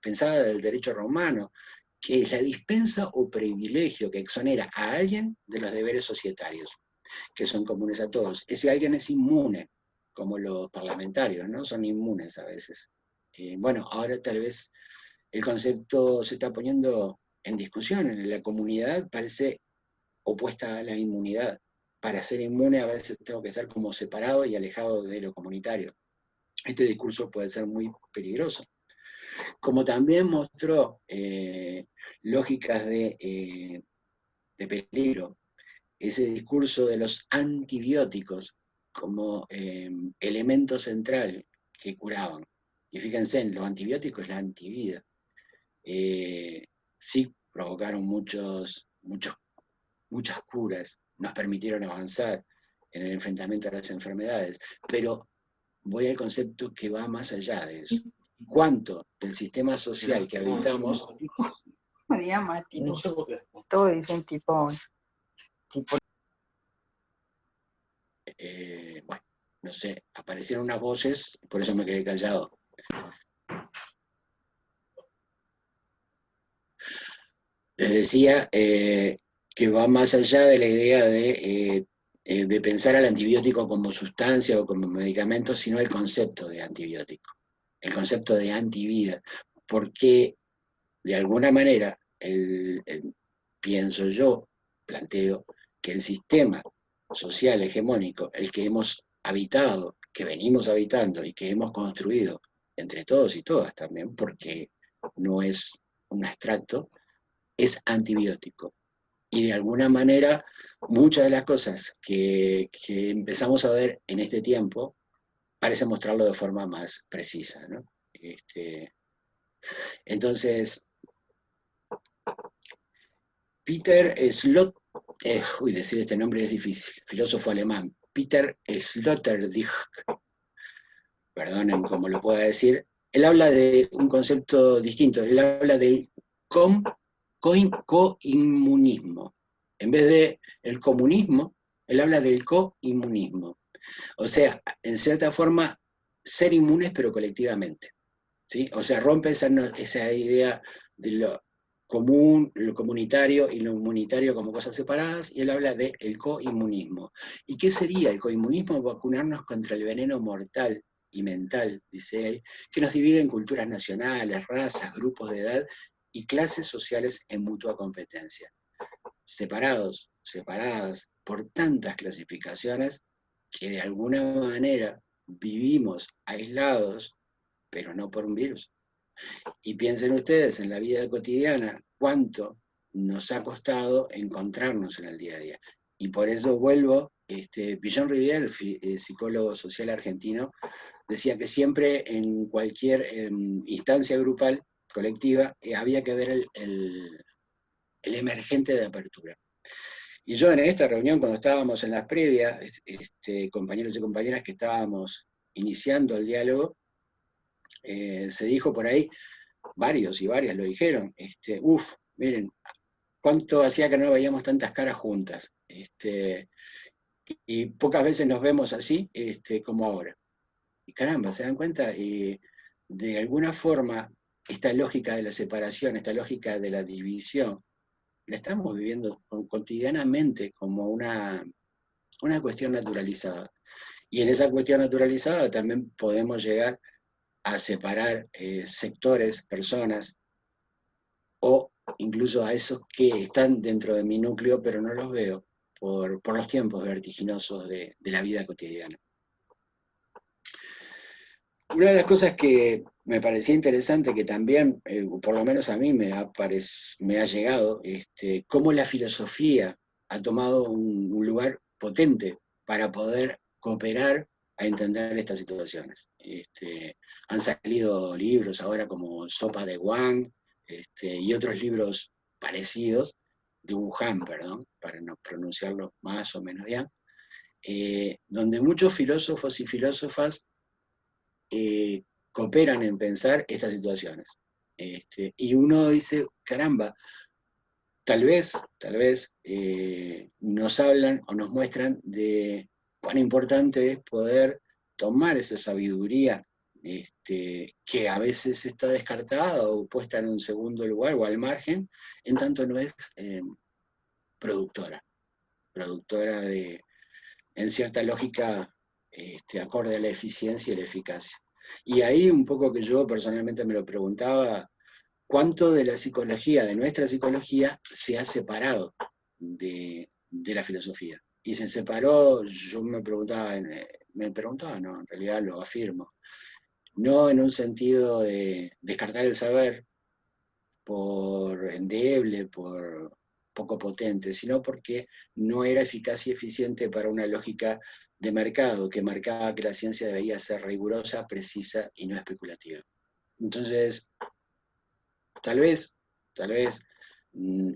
pensada del derecho romano, que es la dispensa o privilegio que exonera a alguien de los deberes societarios, que son comunes a todos. Ese alguien es inmune, como los parlamentarios, ¿no? Son inmunes a veces. Bueno, ahora tal vez el concepto se está poniendo en discusión. En la comunidad parece opuesta a la inmunidad. Para ser inmune a veces tengo que estar como separado y alejado de lo comunitario. Este discurso puede ser muy peligroso. Como también mostró lógicas de peligro, ese discurso de los antibióticos como elemento central que curaban. Y fíjense, los antibióticos, la antivida, sí provocaron muchas curas, nos permitieron avanzar en el enfrentamiento a las enfermedades, pero voy al concepto que va más allá de eso. ¿Cuánto del sistema social que habitamos? No sé por qué. Todo dicen tipo bueno, no sé, aparecieron unas voces, por eso me quedé callado. Les decía que va más allá de la idea de pensar al antibiótico como sustancia o como medicamento, sino el concepto de antibiótico, el concepto de antivida, porque de alguna manera, pienso yo, planteo, que el sistema social hegemónico, el que hemos habitado, que venimos habitando y que hemos construido entre todos y todas también, porque no es un abstracto, es antibiótico. Y de alguna manera, muchas de las cosas que empezamos a ver en este tiempo, parece mostrarlo de forma más precisa, ¿no? Entonces, Peter Sloterdijk, decir este nombre es difícil, filósofo alemán, Peter Sloterdijk, perdonen cómo lo pueda decir, él habla de un concepto distinto, él habla del coinmunismo. En vez de el comunismo, él habla del coinmunismo. O sea, en cierta forma, ser inmunes pero colectivamente. ¿Sí? O sea, rompe esa idea de lo común, lo comunitario y lo inmunitario como cosas separadas, y él habla del coinmunismo. ¿Y qué sería el coinmunismo? Vacunarnos contra el veneno mortal y mental, dice él, que nos divide en culturas nacionales, razas, grupos de edad y clases sociales en mutua competencia. Separadas por tantas clasificaciones que de alguna manera vivimos aislados, pero no por un virus, Y piensen ustedes en la vida cotidiana, cuánto nos ha costado encontrarnos en el día a día. Y por eso vuelvo, Pillon Rivière, psicólogo social argentino, decía que siempre en cualquier instancia grupal, colectiva, había que ver el emergente de apertura. Y yo en esta reunión, cuando estábamos en las previas, compañeros y compañeras que estábamos iniciando el diálogo, se dijo por ahí, varios y varias lo dijeron, miren, cuánto hacía que no veíamos tantas caras juntas, y pocas veces nos vemos así como ahora. Y caramba, ¿se dan cuenta? De alguna forma, esta lógica de la separación, esta lógica de la división, la estamos viviendo cotidianamente como una cuestión naturalizada. Y en esa cuestión naturalizada también podemos llegar a separar sectores, personas, o incluso a esos que están dentro de mi núcleo, pero no los veo por los tiempos vertiginosos de la vida cotidiana. Una de las cosas que me parecía interesante, que también, por lo menos a mí me ha llegado, cómo la filosofía ha tomado un lugar potente para poder cooperar a entender estas situaciones. Han salido libros ahora como Sopa de Wang, y otros libros parecidos, de Wuhan, perdón, para no pronunciarlo más o menos bien, donde muchos filósofos y filósofas cooperan en pensar estas situaciones. Y uno dice, caramba, tal vez nos hablan o nos muestran de cuán importante es poder tomar esa sabiduría que a veces está descartada o puesta en un segundo lugar o al margen, en tanto no es productora en cierta lógica acorde a la eficiencia y la eficacia. Y ahí un poco que yo personalmente me lo preguntaba, ¿cuánto de la psicología, de nuestra psicología, se ha separado de la filosofía? Y se separó, yo me preguntaba, no, en realidad lo afirmo, no en un sentido de descartar el saber por endeble, por poco potente, sino porque no era eficaz y eficiente para una lógica de mercado que marcaba que la ciencia debía ser rigurosa, precisa y no especulativa. Entonces, tal vez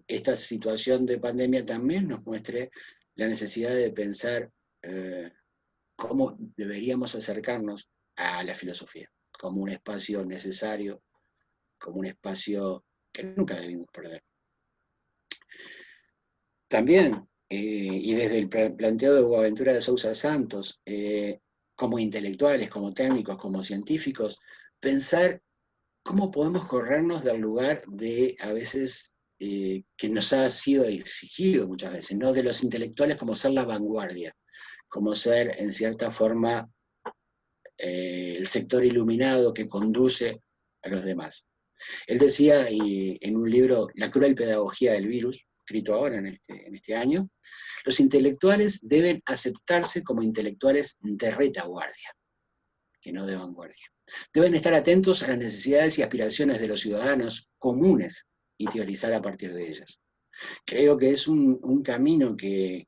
esta situación de pandemia también nos muestre la necesidad de pensar cómo deberíamos acercarnos a la filosofía, como un espacio necesario, como un espacio que nunca debimos perder. También, y desde el planteo de Boaventura de Sousa Santos, como intelectuales, como técnicos, como científicos, pensar cómo podemos corrernos del lugar de, a veces, que nos ha sido exigido muchas veces, ¿no? De los intelectuales como ser la vanguardia, como ser, en cierta forma, el sector iluminado que conduce a los demás. Él decía en un libro, La cruel pedagogía del virus, escrito ahora en este año, los intelectuales deben aceptarse como intelectuales de retaguardia, que no de vanguardia. Deben estar atentos a las necesidades y aspiraciones de los ciudadanos comunes y teorizar a partir de ellas. Creo que es un camino que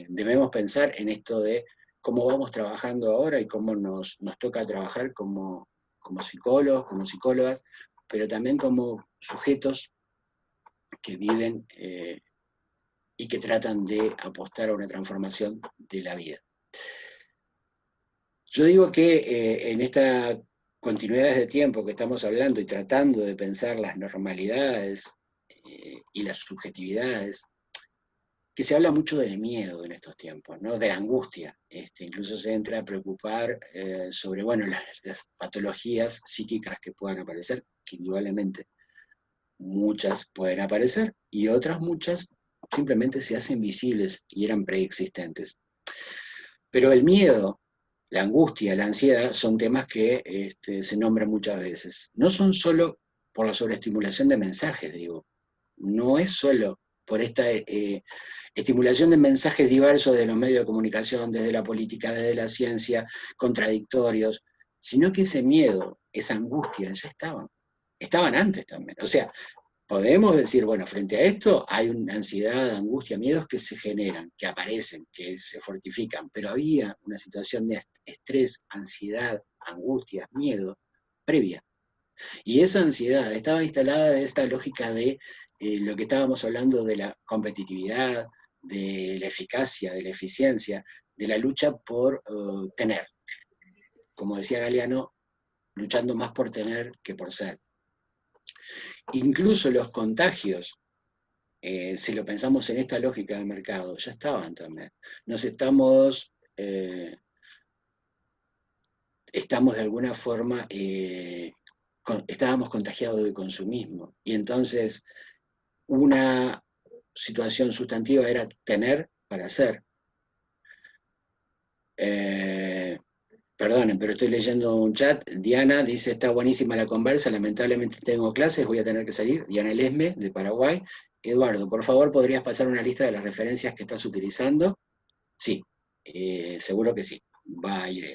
debemos pensar en esto de cómo vamos trabajando ahora y cómo nos toca trabajar como psicólogos, como psicólogas, pero también como sujetos que viven y que tratan de apostar a una transformación de la vida. Yo digo que en esta continuidad de tiempo que estamos hablando y tratando de pensar las normalidades y las subjetividades, que se habla mucho del miedo en estos tiempos, ¿no? De la angustia. Incluso se entra a preocupar sobre las patologías psíquicas que puedan aparecer, que indudablemente muchas pueden aparecer y otras muchas simplemente se hacen visibles y eran preexistentes. Pero el miedo, la angustia, la ansiedad son temas que se nombran muchas veces. No son solo por la sobreestimulación de mensajes, digo. No es solo por esta estimulación de mensajes diversos de los medios de comunicación, desde la política, desde la ciencia, contradictorios, sino que ese miedo, esa angustia ya estaban. estaban antes también. O sea, podemos decir, bueno, frente a esto hay una ansiedad, angustia, miedos que se generan, que aparecen, que se fortifican, pero había una situación de estrés, ansiedad, angustia, miedo previa. Y esa ansiedad estaba instalada de esta lógica de lo que estábamos hablando de la competitividad, de la eficacia, de la eficiencia, de la lucha por tener. Como decía Galeano, luchando más por tener que por ser. Incluso los contagios, si lo pensamos en esta lógica de mercado, ya estaban también. Estamos de alguna forma, estábamos contagiados de consumismo. Y entonces una situación sustantiva era tener para ser. Perdonen, pero estoy leyendo un chat. Diana dice, está buenísima la conversa, lamentablemente tengo clases, voy a tener que salir. Diana Lesme, de Paraguay. Eduardo, por favor, ¿podrías pasar una lista de las referencias que estás utilizando? Sí, seguro que sí, va a ir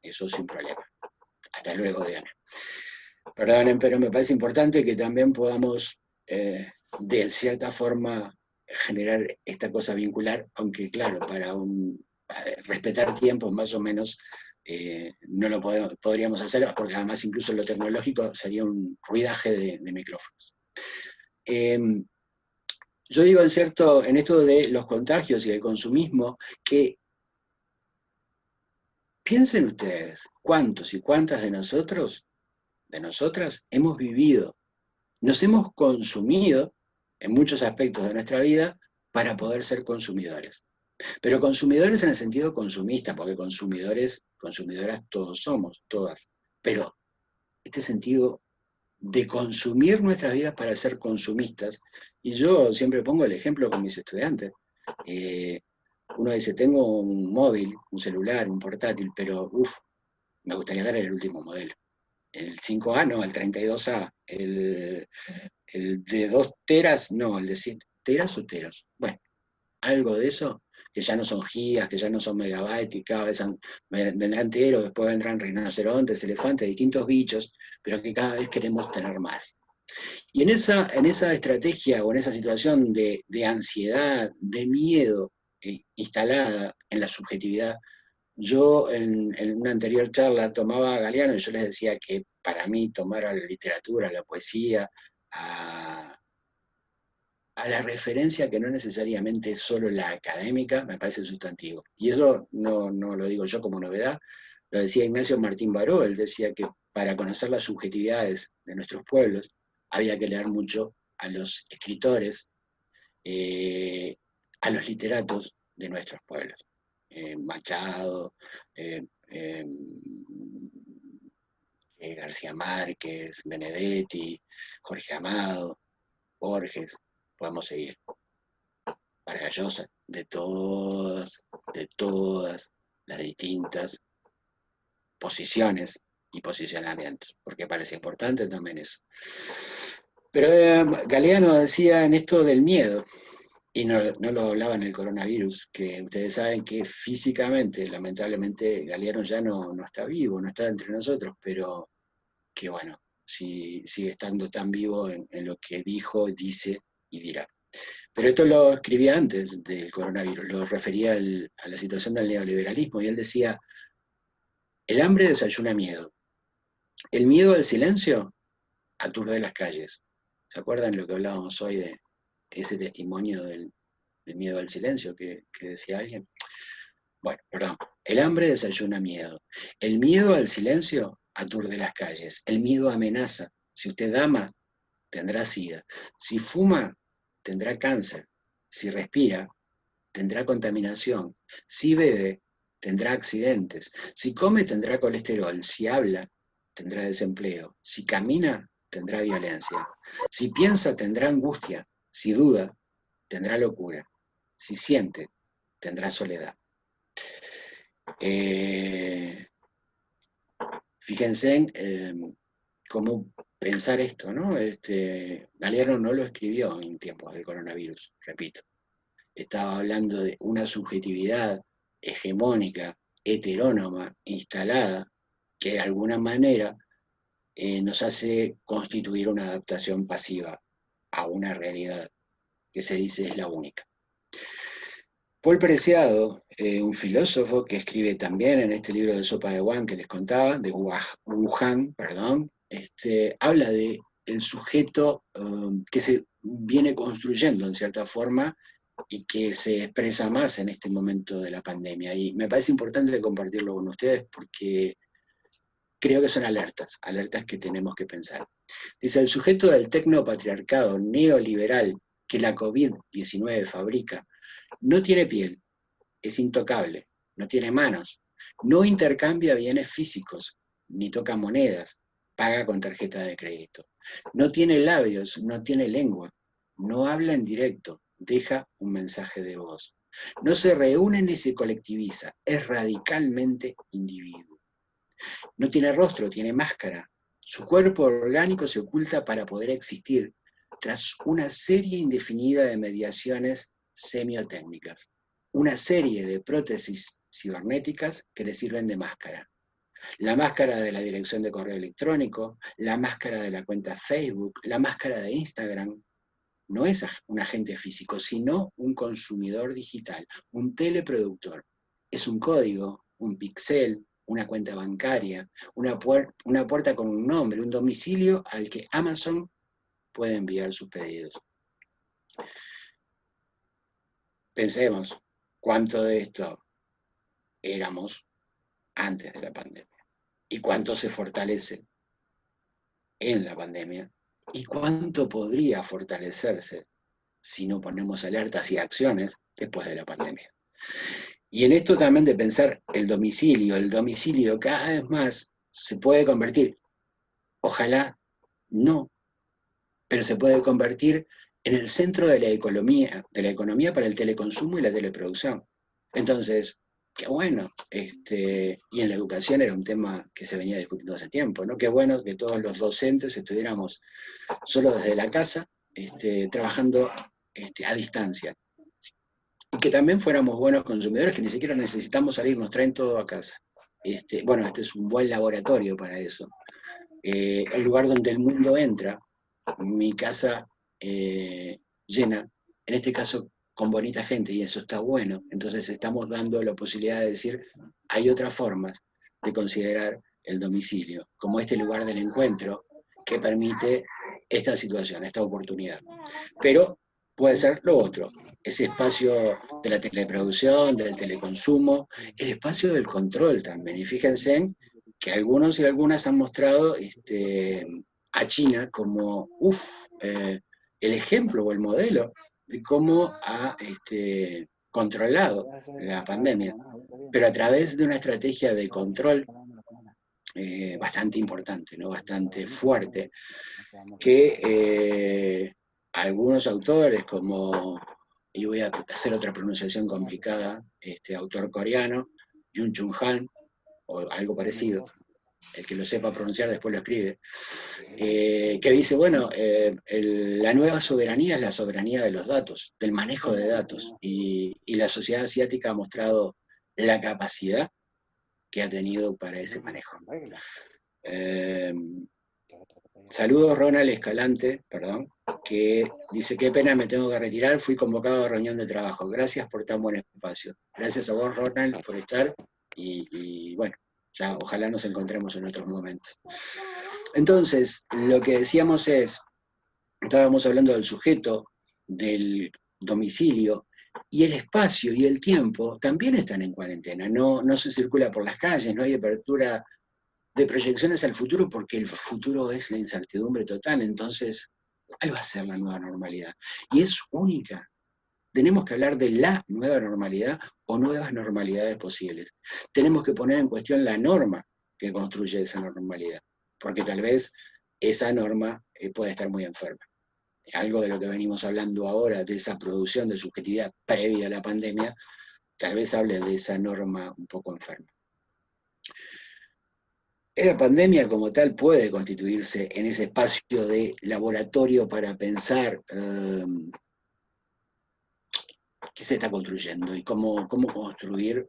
eso sin problema. Hasta luego, Diana. Perdonen, pero me parece importante que también podamos, de cierta forma, generar esta cosa vincular, aunque claro, para respetar tiempos más o menos, no lo podríamos hacer, porque además incluso lo tecnológico sería un ruidaje de micrófonos. Yo digo en esto de los contagios y el consumismo, que piensen ustedes cuántos y cuántas de nosotros, de nosotras, hemos vivido, nos hemos consumido en muchos aspectos de nuestra vida para poder ser consumidores. Pero consumidores en el sentido consumista, porque consumidoras todos somos, todas. Pero este sentido de consumir nuestras vidas para ser consumistas, y yo siempre pongo el ejemplo con mis estudiantes. Uno dice, tengo un móvil, un celular, un portátil, pero me gustaría dar el último modelo. El 5A, no, el 32A, el de 2 teras, no, el de 7 teras o teros. Bueno, algo de eso, que ya no son gigas, que ya no son megabytes, y cada vez vendrán teros, después vendrán rinocerontes, elefantes, distintos bichos, pero que cada vez queremos tener más. Y en esa estrategia o en esa situación de ansiedad, de miedo instalada en la subjetividad, yo en una anterior charla tomaba a Galeano y yo les decía que para mí tomar a la literatura, a la poesía, a la referencia que no necesariamente es solo la académica, me parece sustantivo. Y eso no lo digo yo como novedad, lo decía Ignacio Martín Baró, él decía que para conocer las subjetividades de nuestros pueblos había que leer mucho a los escritores, a los literatos de nuestros pueblos. Machado, García Márquez, Benedetti, Jorge Amado, Borges, podemos seguir. Vargas Llosa, de todas las distintas posiciones y posicionamientos, porque parece importante también eso. Pero Galeano decía en esto del miedo, y no lo hablaba en el coronavirus, que ustedes saben que físicamente, lamentablemente, Galeano ya no está vivo, no está entre nosotros, pero que bueno, sigue estando tan vivo en lo que dijo, dice y dirá. Pero esto lo escribía antes del coronavirus, lo refería a la situación del neoliberalismo, y él decía, el hambre desayuna miedo, el miedo al silencio aturde las calles. ¿Se acuerdan lo que hablábamos hoy de ese testimonio del miedo al silencio que decía alguien? Bueno, perdón, el hambre desayuna miedo, el miedo al silencio aturde las calles, el miedo amenaza, si usted ama, tendrá sida, si fuma, tendrá cáncer, si respira, tendrá contaminación, si bebe, tendrá accidentes, si come, tendrá colesterol, si habla, tendrá desempleo, si camina, tendrá violencia, si piensa, tendrá angustia, si duda, tendrá locura, si siente, tendrá soledad. Fíjense cómo pensar esto, ¿no? Galeano no lo escribió en tiempos del coronavirus, repito. Estaba hablando de una subjetividad hegemónica, heterónoma, instalada, que de alguna manera nos hace constituir una adaptación pasiva a una realidad que se dice es la única. Paul Preciado, un filósofo que escribe también en este libro de Sopa de Wuhan que les contaba, de Wuhan, perdón, habla de el sujeto que se viene construyendo en cierta forma y que se expresa más en este momento de la pandemia. Y me parece importante compartirlo con ustedes porque creo que son alertas que tenemos que pensar. Dice, el sujeto del tecnopatriarcado neoliberal que la COVID-19 fabrica no tiene piel, es intocable, no tiene manos, no intercambia bienes físicos, ni toca monedas, paga con tarjeta de crédito. No tiene labios, no tiene lengua, no habla en directo, deja un mensaje de voz. No se reúne ni se colectiviza, es radicalmente individuo. No tiene rostro, tiene máscara. Su cuerpo orgánico se oculta para poder existir, tras una serie indefinida de mediaciones semiotécnicas. Una serie de prótesis cibernéticas que le sirven de máscara. La máscara de la dirección de correo electrónico, la máscara de la cuenta Facebook, la máscara de Instagram. No es un agente físico, sino un consumidor digital, un teleproductor. Es un código, un pixel, una cuenta bancaria, una puerta con un nombre, un domicilio al que Amazon puede enviar sus pedidos. Pensemos cuánto de esto éramos antes de la pandemia y cuánto se fortalece en la pandemia y cuánto podría fortalecerse si no ponemos alertas y acciones después de la pandemia. Y en esto también de pensar el domicilio cada vez más se puede convertir, ojalá no, pero se puede convertir en el centro de la economía para el teleconsumo y la teleproducción. Entonces, qué bueno, y en la educación era un tema que se venía discutiendo hace tiempo, ¿no? Qué bueno que todos los docentes estuviéramos solo desde la casa, trabajando a distancia. Y que también fuéramos buenos consumidores, que ni siquiera necesitamos salir, nos traen todo a casa. Bueno, este es un buen laboratorio para eso. El lugar donde el mundo entra, mi casa llena, en este caso con bonita gente, y eso está bueno. Entonces estamos dando la posibilidad de decir, hay otras formas de considerar el domicilio, como este lugar del encuentro que permite esta situación, esta oportunidad. Pero puede ser lo otro, ese espacio de la teleproducción, del teleconsumo, el espacio del control también. Y fíjense que algunos y algunas han mostrado a China como el ejemplo o el modelo de cómo ha controlado la pandemia, pero a través de una estrategia de control bastante importante, ¿no? Bastante fuerte, que algunos autores como, y voy a hacer otra pronunciación complicada, autor coreano, Yun Chung Han, o algo parecido, el que lo sepa pronunciar después lo escribe, que dice, bueno, la nueva soberanía es la soberanía de los datos, del manejo de datos, y la sociedad asiática ha mostrado la capacidad que ha tenido para ese manejo. Saludos Ronald Escalante, perdón, que dice, qué pena, me tengo que retirar, fui convocado a reunión de trabajo. Gracias por tan buen espacio. Gracias a vos, Ronald, por estar, y bueno, ya ojalá nos encontremos en otros momentos. Entonces, lo que decíamos es, estábamos hablando del sujeto, del domicilio, y el espacio y el tiempo también están en cuarentena. No se circula por las calles, no hay apertura de proyecciones al futuro porque el futuro es la incertidumbre total. Entonces, ¿cuál va a ser la nueva normalidad? Y es única. Tenemos que hablar de la nueva normalidad o nuevas normalidades posibles. Tenemos que poner en cuestión la norma que construye esa normalidad, porque tal vez esa norma puede estar muy enferma. Algo de lo que venimos hablando ahora, de esa producción de subjetividad previa a la pandemia, tal vez hable de esa norma un poco enferma. La pandemia como tal puede constituirse en ese espacio de laboratorio para pensar qué se está construyendo y cómo construir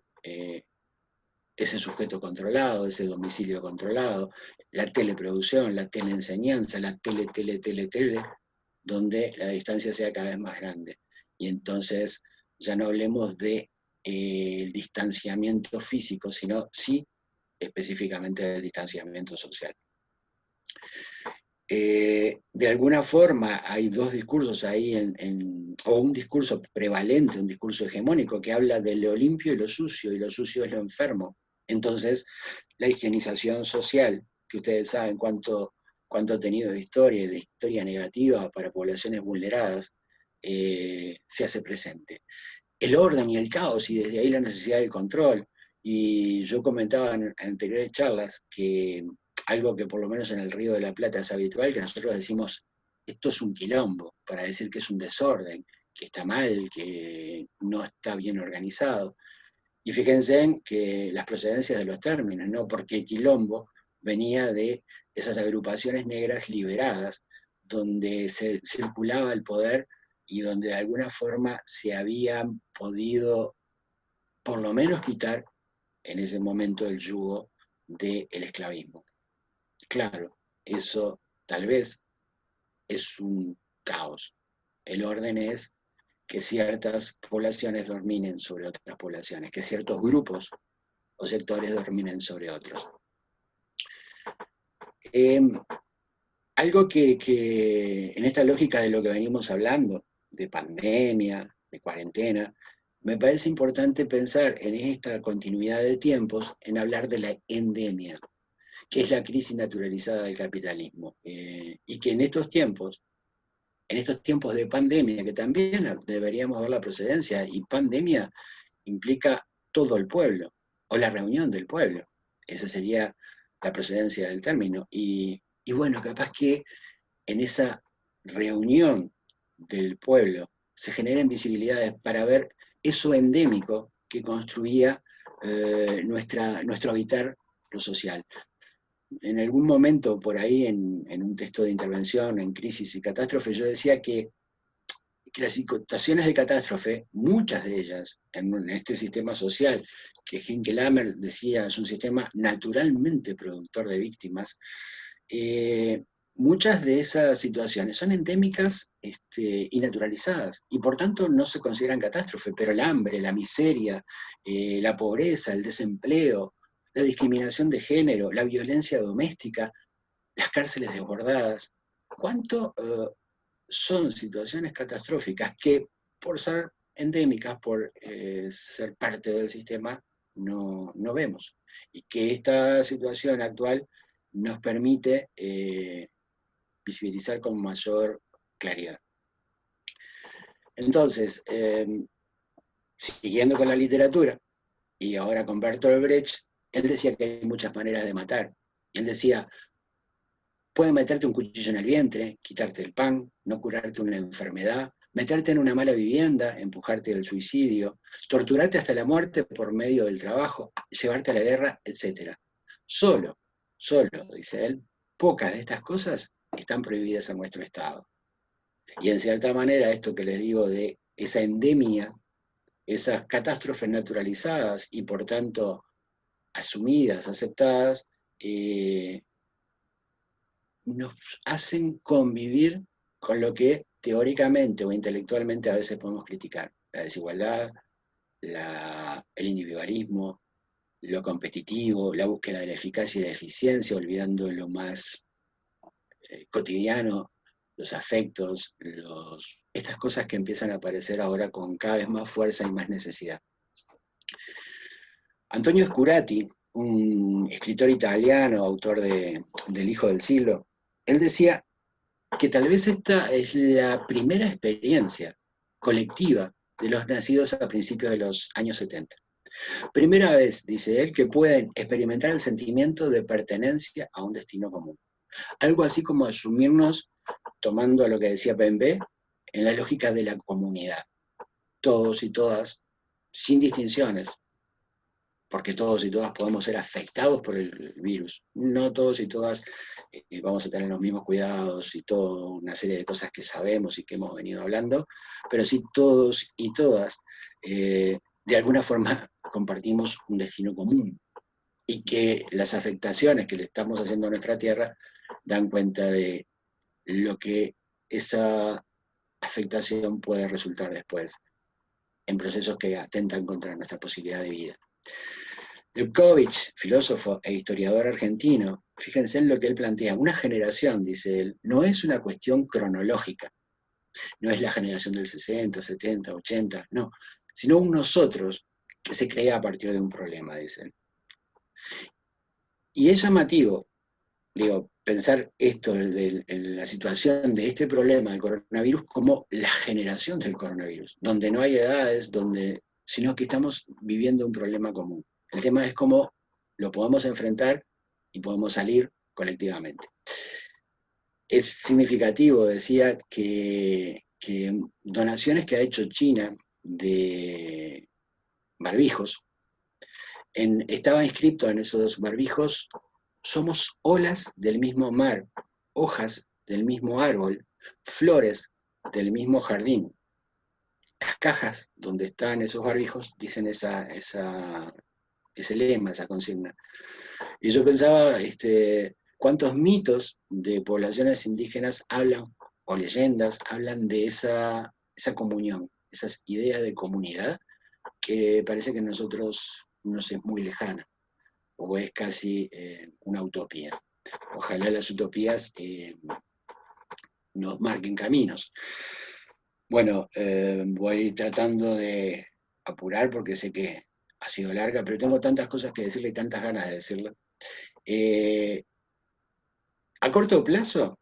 ese sujeto controlado, ese domicilio controlado, la teleproducción, la teleenseñanza, la tele, donde la distancia sea cada vez más grande. Y entonces ya no hablemos de el distanciamiento físico, sino sí específicamente del distanciamiento social. De alguna forma hay dos discursos ahí, o un discurso prevalente, un discurso hegemónico que habla de lo limpio y lo sucio es lo enfermo. Entonces, la higienización social, que ustedes saben cuánto ha tenido de historia negativa para poblaciones vulneradas, se hace presente. El orden y el caos, y desde ahí la necesidad del control. Y yo comentaba en anteriores charlas que algo que por lo menos en el Río de la Plata es habitual, que nosotros decimos, esto es un quilombo, para decir que es un desorden, que está mal, que no está bien organizado. Y fíjense en que las procedencias de los términos, ¿no? Porque quilombo venía de esas agrupaciones negras liberadas, donde se circulaba el poder y donde de alguna forma se habían podido por lo menos quitar en ese momento el yugo del esclavismo. Claro, eso tal vez es un caos. El orden es que ciertas poblaciones dominen sobre otras poblaciones, que ciertos grupos o sectores dominen sobre otros. Algo que en esta lógica de lo que venimos hablando, de pandemia, de cuarentena, me parece importante pensar en esta continuidad de tiempos, en hablar de la endemia, que es la crisis naturalizada del capitalismo, y que en estos tiempos de pandemia, que también deberíamos ver la procedencia, y pandemia implica todo el pueblo, o la reunión del pueblo, esa sería la procedencia del término, y bueno, capaz que en esa reunión del pueblo se generen visibilidades para ver eso endémico que construía nuestro habitar lo social. En algún momento por ahí en un texto de intervención en crisis y catástrofe, yo decía que las situaciones de catástrofe, muchas de ellas, en este sistema social, que Henke Lammer decía es un sistema naturalmente productor de víctimas, muchas de esas situaciones son endémicas y naturalizadas, y por tanto no se consideran catástrofe, pero el hambre, la miseria, la pobreza, el desempleo, la discriminación de género, la violencia doméstica, las cárceles desbordadas, ¿cuánto son situaciones catastróficas que por ser endémicas, por ser parte del sistema, no vemos? Y que esta situación actual nos permite visibilizar con mayor claridad. Entonces, siguiendo con la literatura, y ahora con Bertolt Brecht, él decía que hay muchas maneras de matar. Él decía, pueden meterte un cuchillo en el vientre, quitarte el pan, no curarte una enfermedad, meterte en una mala vivienda, empujarte al suicidio, torturarte hasta la muerte por medio del trabajo, llevarte a la guerra, etc. Solo, dice él, pocas de estas cosas están prohibidas en nuestro Estado. Y en cierta manera, esto que les digo de esa endemia, esas catástrofes naturalizadas y por tanto asumidas, aceptadas, nos hacen convivir con lo que teóricamente o intelectualmente a veces podemos criticar. La desigualdad, el individualismo, lo competitivo, la búsqueda de la eficacia y la eficiencia, olvidando lo más cotidiano, los afectos, estas cosas que empiezan a aparecer ahora con cada vez más fuerza y más necesidad. Antonio Scurati, un escritor italiano, autor del Hijo del Siglo, él decía que tal vez esta es la primera experiencia colectiva de los nacidos a principios de los años 70. Primera vez, dice él, que pueden experimentar el sentimiento de pertenencia a un destino común. Algo así como asumirnos, tomando lo que decía Pembe, en la lógica de la comunidad. Todos y todas, sin distinciones, porque todos y todas podemos ser afectados por el virus. No todos y todas vamos a tener los mismos cuidados y toda una serie de cosas que sabemos y que hemos venido hablando, pero sí todos y todas, de alguna forma, compartimos un destino común. y que las afectaciones que le estamos haciendo a nuestra Tierra dan cuenta de lo que esa afectación puede resultar después en procesos que atentan contra nuestra posibilidad de vida. Lubkovich, filósofo e historiador argentino, fíjense en lo que él plantea. Una generación, dice él, no es una cuestión cronológica, no es la generación del 60, 70, 80, no, sino un nosotros que se crea a partir de un problema, dice él. Y es llamativo, digo, pensar esto en la situación de este problema del coronavirus como la generación del coronavirus, donde no hay edades, sino que estamos viviendo un problema común. El tema es cómo lo podemos enfrentar y podemos salir colectivamente. Es significativo, decía, que donaciones que ha hecho China de barbijos, estaba inscrito en esos barbijos: somos olas del mismo mar, hojas del mismo árbol, flores del mismo jardín. Las cajas donde están esos barbijos dicen ese lema, esa consigna. Y yo pensaba, cuántos mitos de poblaciones indígenas hablan, o leyendas, hablan de esa comunión, esas ideas de comunidad que parece que nosotros nos es muy lejana, o es casi una utopía. Ojalá las utopías nos marquen caminos. Bueno, voy tratando de apurar porque sé que ha sido larga, pero tengo tantas cosas que decirle y tantas ganas de decirle. A corto plazo,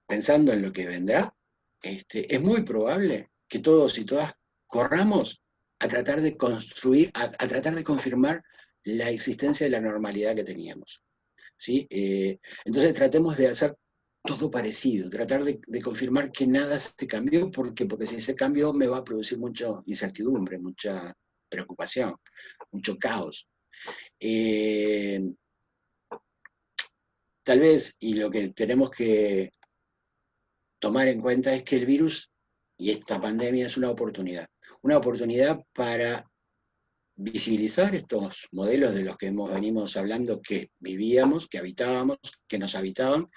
pensando en lo que vendrá, es muy probable que todos y todas corramos a tratar de construir, a tratar de confirmar la existencia de la normalidad que teníamos, ¿sí? Entonces tratemos de hacer todo parecido, tratar de confirmar que nada se cambió, porque si se cambió me va a producir mucha incertidumbre, mucha preocupación, mucho caos. Tal vez, y lo que tenemos que tomar en cuenta es que el virus y esta pandemia es una oportunidad para visibilizar estos modelos de los que venimos hablando, que vivíamos, que habitábamos, que nos habitaban,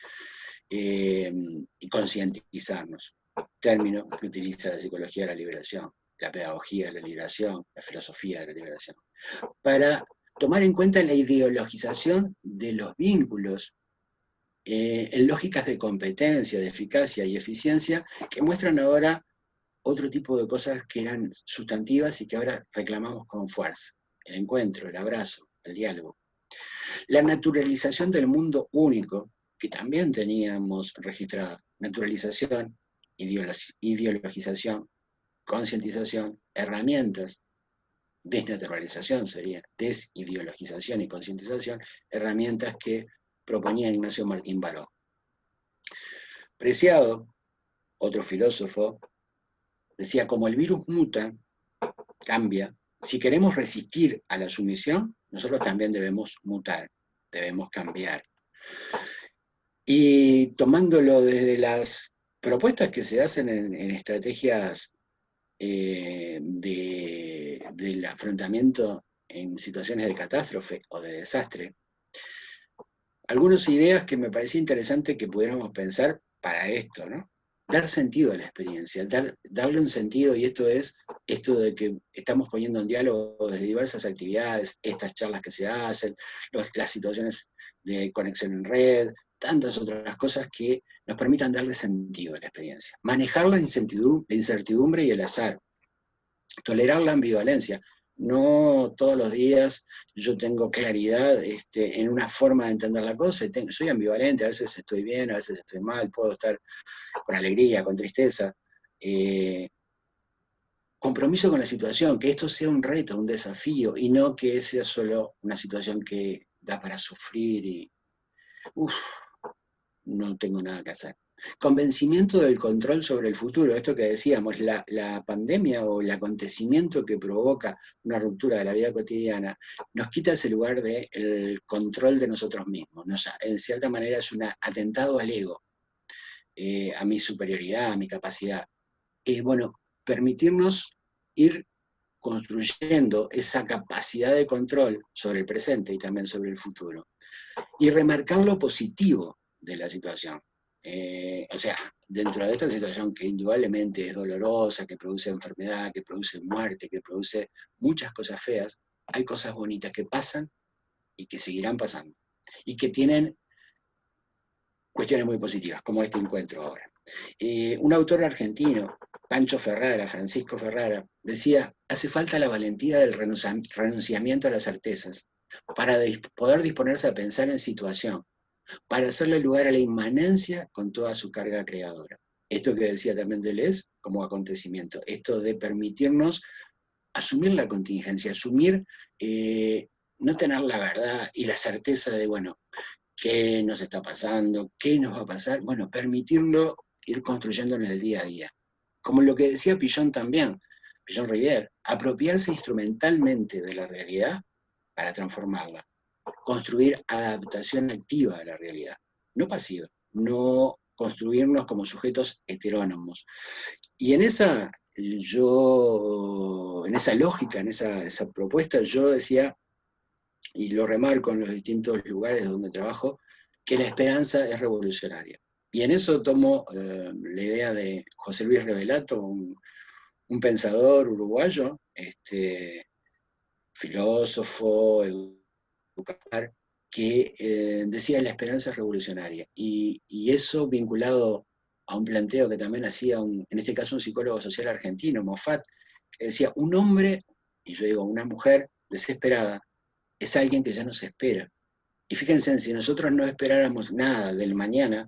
y concientizarnos. Término que utiliza la psicología de la liberación, la pedagogía de la liberación, la filosofía de la liberación, para tomar en cuenta la ideologización de los vínculos en lógicas de competencia, de eficacia y eficiencia, que muestran ahora otro tipo de cosas que eran sustantivas y que ahora reclamamos con fuerza: el encuentro, el abrazo, el diálogo. La naturalización del mundo único, que también teníamos registrada: naturalización, ideologización, concientización, herramientas. Desnaturalización sería desideologización y concientización, herramientas que proponía Ignacio Martín Baró. Preciado, otro filósofo, decía: como el virus muta, cambia, si queremos resistir a la sumisión, nosotros también debemos mutar, debemos cambiar. Y tomándolo desde las propuestas que se hacen en estrategias del afrontamiento en situaciones de catástrofe o de desastre, algunas ideas que me parecía interesante que pudiéramos pensar para esto, ¿no? Dar sentido a la experiencia, darle un sentido, y esto es esto de que estamos poniendo en diálogo desde diversas actividades, estas charlas que se hacen, las situaciones de conexión en red, tantas otras cosas que nos permitan darle sentido a la experiencia. Manejar la incertidumbre y el azar, tolerar la ambivalencia. No todos los días yo tengo claridad en una forma de entender la cosa, soy ambivalente, a veces estoy bien, a veces estoy mal, puedo estar con alegría, con tristeza. Compromiso con la situación, que esto sea un reto, un desafío, y no que sea solo una situación que da para sufrir y no tengo nada que hacer. Convencimiento del control sobre el futuro, esto que decíamos, la pandemia o el acontecimiento que provoca una ruptura de la vida cotidiana, nos quita ese lugar del control de nosotros mismos. En cierta manera es un atentado al ego, a mi superioridad, a mi capacidad. Bueno, permitirnos ir construyendo esa capacidad de control sobre el presente y también sobre el futuro. Y remarcar lo positivo de la situación. O sea, dentro de esta situación que indudablemente es dolorosa, que produce enfermedad, que produce muerte, que produce muchas cosas feas, hay cosas bonitas que pasan y que seguirán pasando. Y que tienen cuestiones muy positivas, como este encuentro ahora. Un autor argentino, Pancho Ferrara, Francisco Ferrara, decía, hace falta la valentía del renunciamiento a las certezas para poder disponerse a pensar en situación, para hacerle lugar a la inmanencia con toda su carga creadora. Esto que decía también Deleuze como acontecimiento, esto de permitirnos asumir la contingencia, asumir no tener la verdad y la certeza de, bueno, qué nos está pasando, qué nos va a pasar, bueno, permitirlo ir construyendo en el día a día. Como lo que decía Pillon también, Pillon Rivière, apropiarse instrumentalmente de la realidad para transformarla, construir adaptación activa a la realidad, no pasiva, no construirnos como sujetos heterónomos. Y en esa lógica, en esa propuesta, yo decía, y lo remarco en los distintos lugares donde trabajo, que la esperanza es revolucionaria. Y en eso tomo la idea de José Luis Revelato, un pensador uruguayo, filósofo, educador, que decía la esperanza es revolucionaria. Y eso vinculado a un planteo que también hacía, en este caso, un psicólogo social argentino, Moffat, que decía, un hombre, y yo digo, una mujer desesperada, es alguien que ya no se espera. Y fíjense, si nosotros no esperáramos nada del mañana,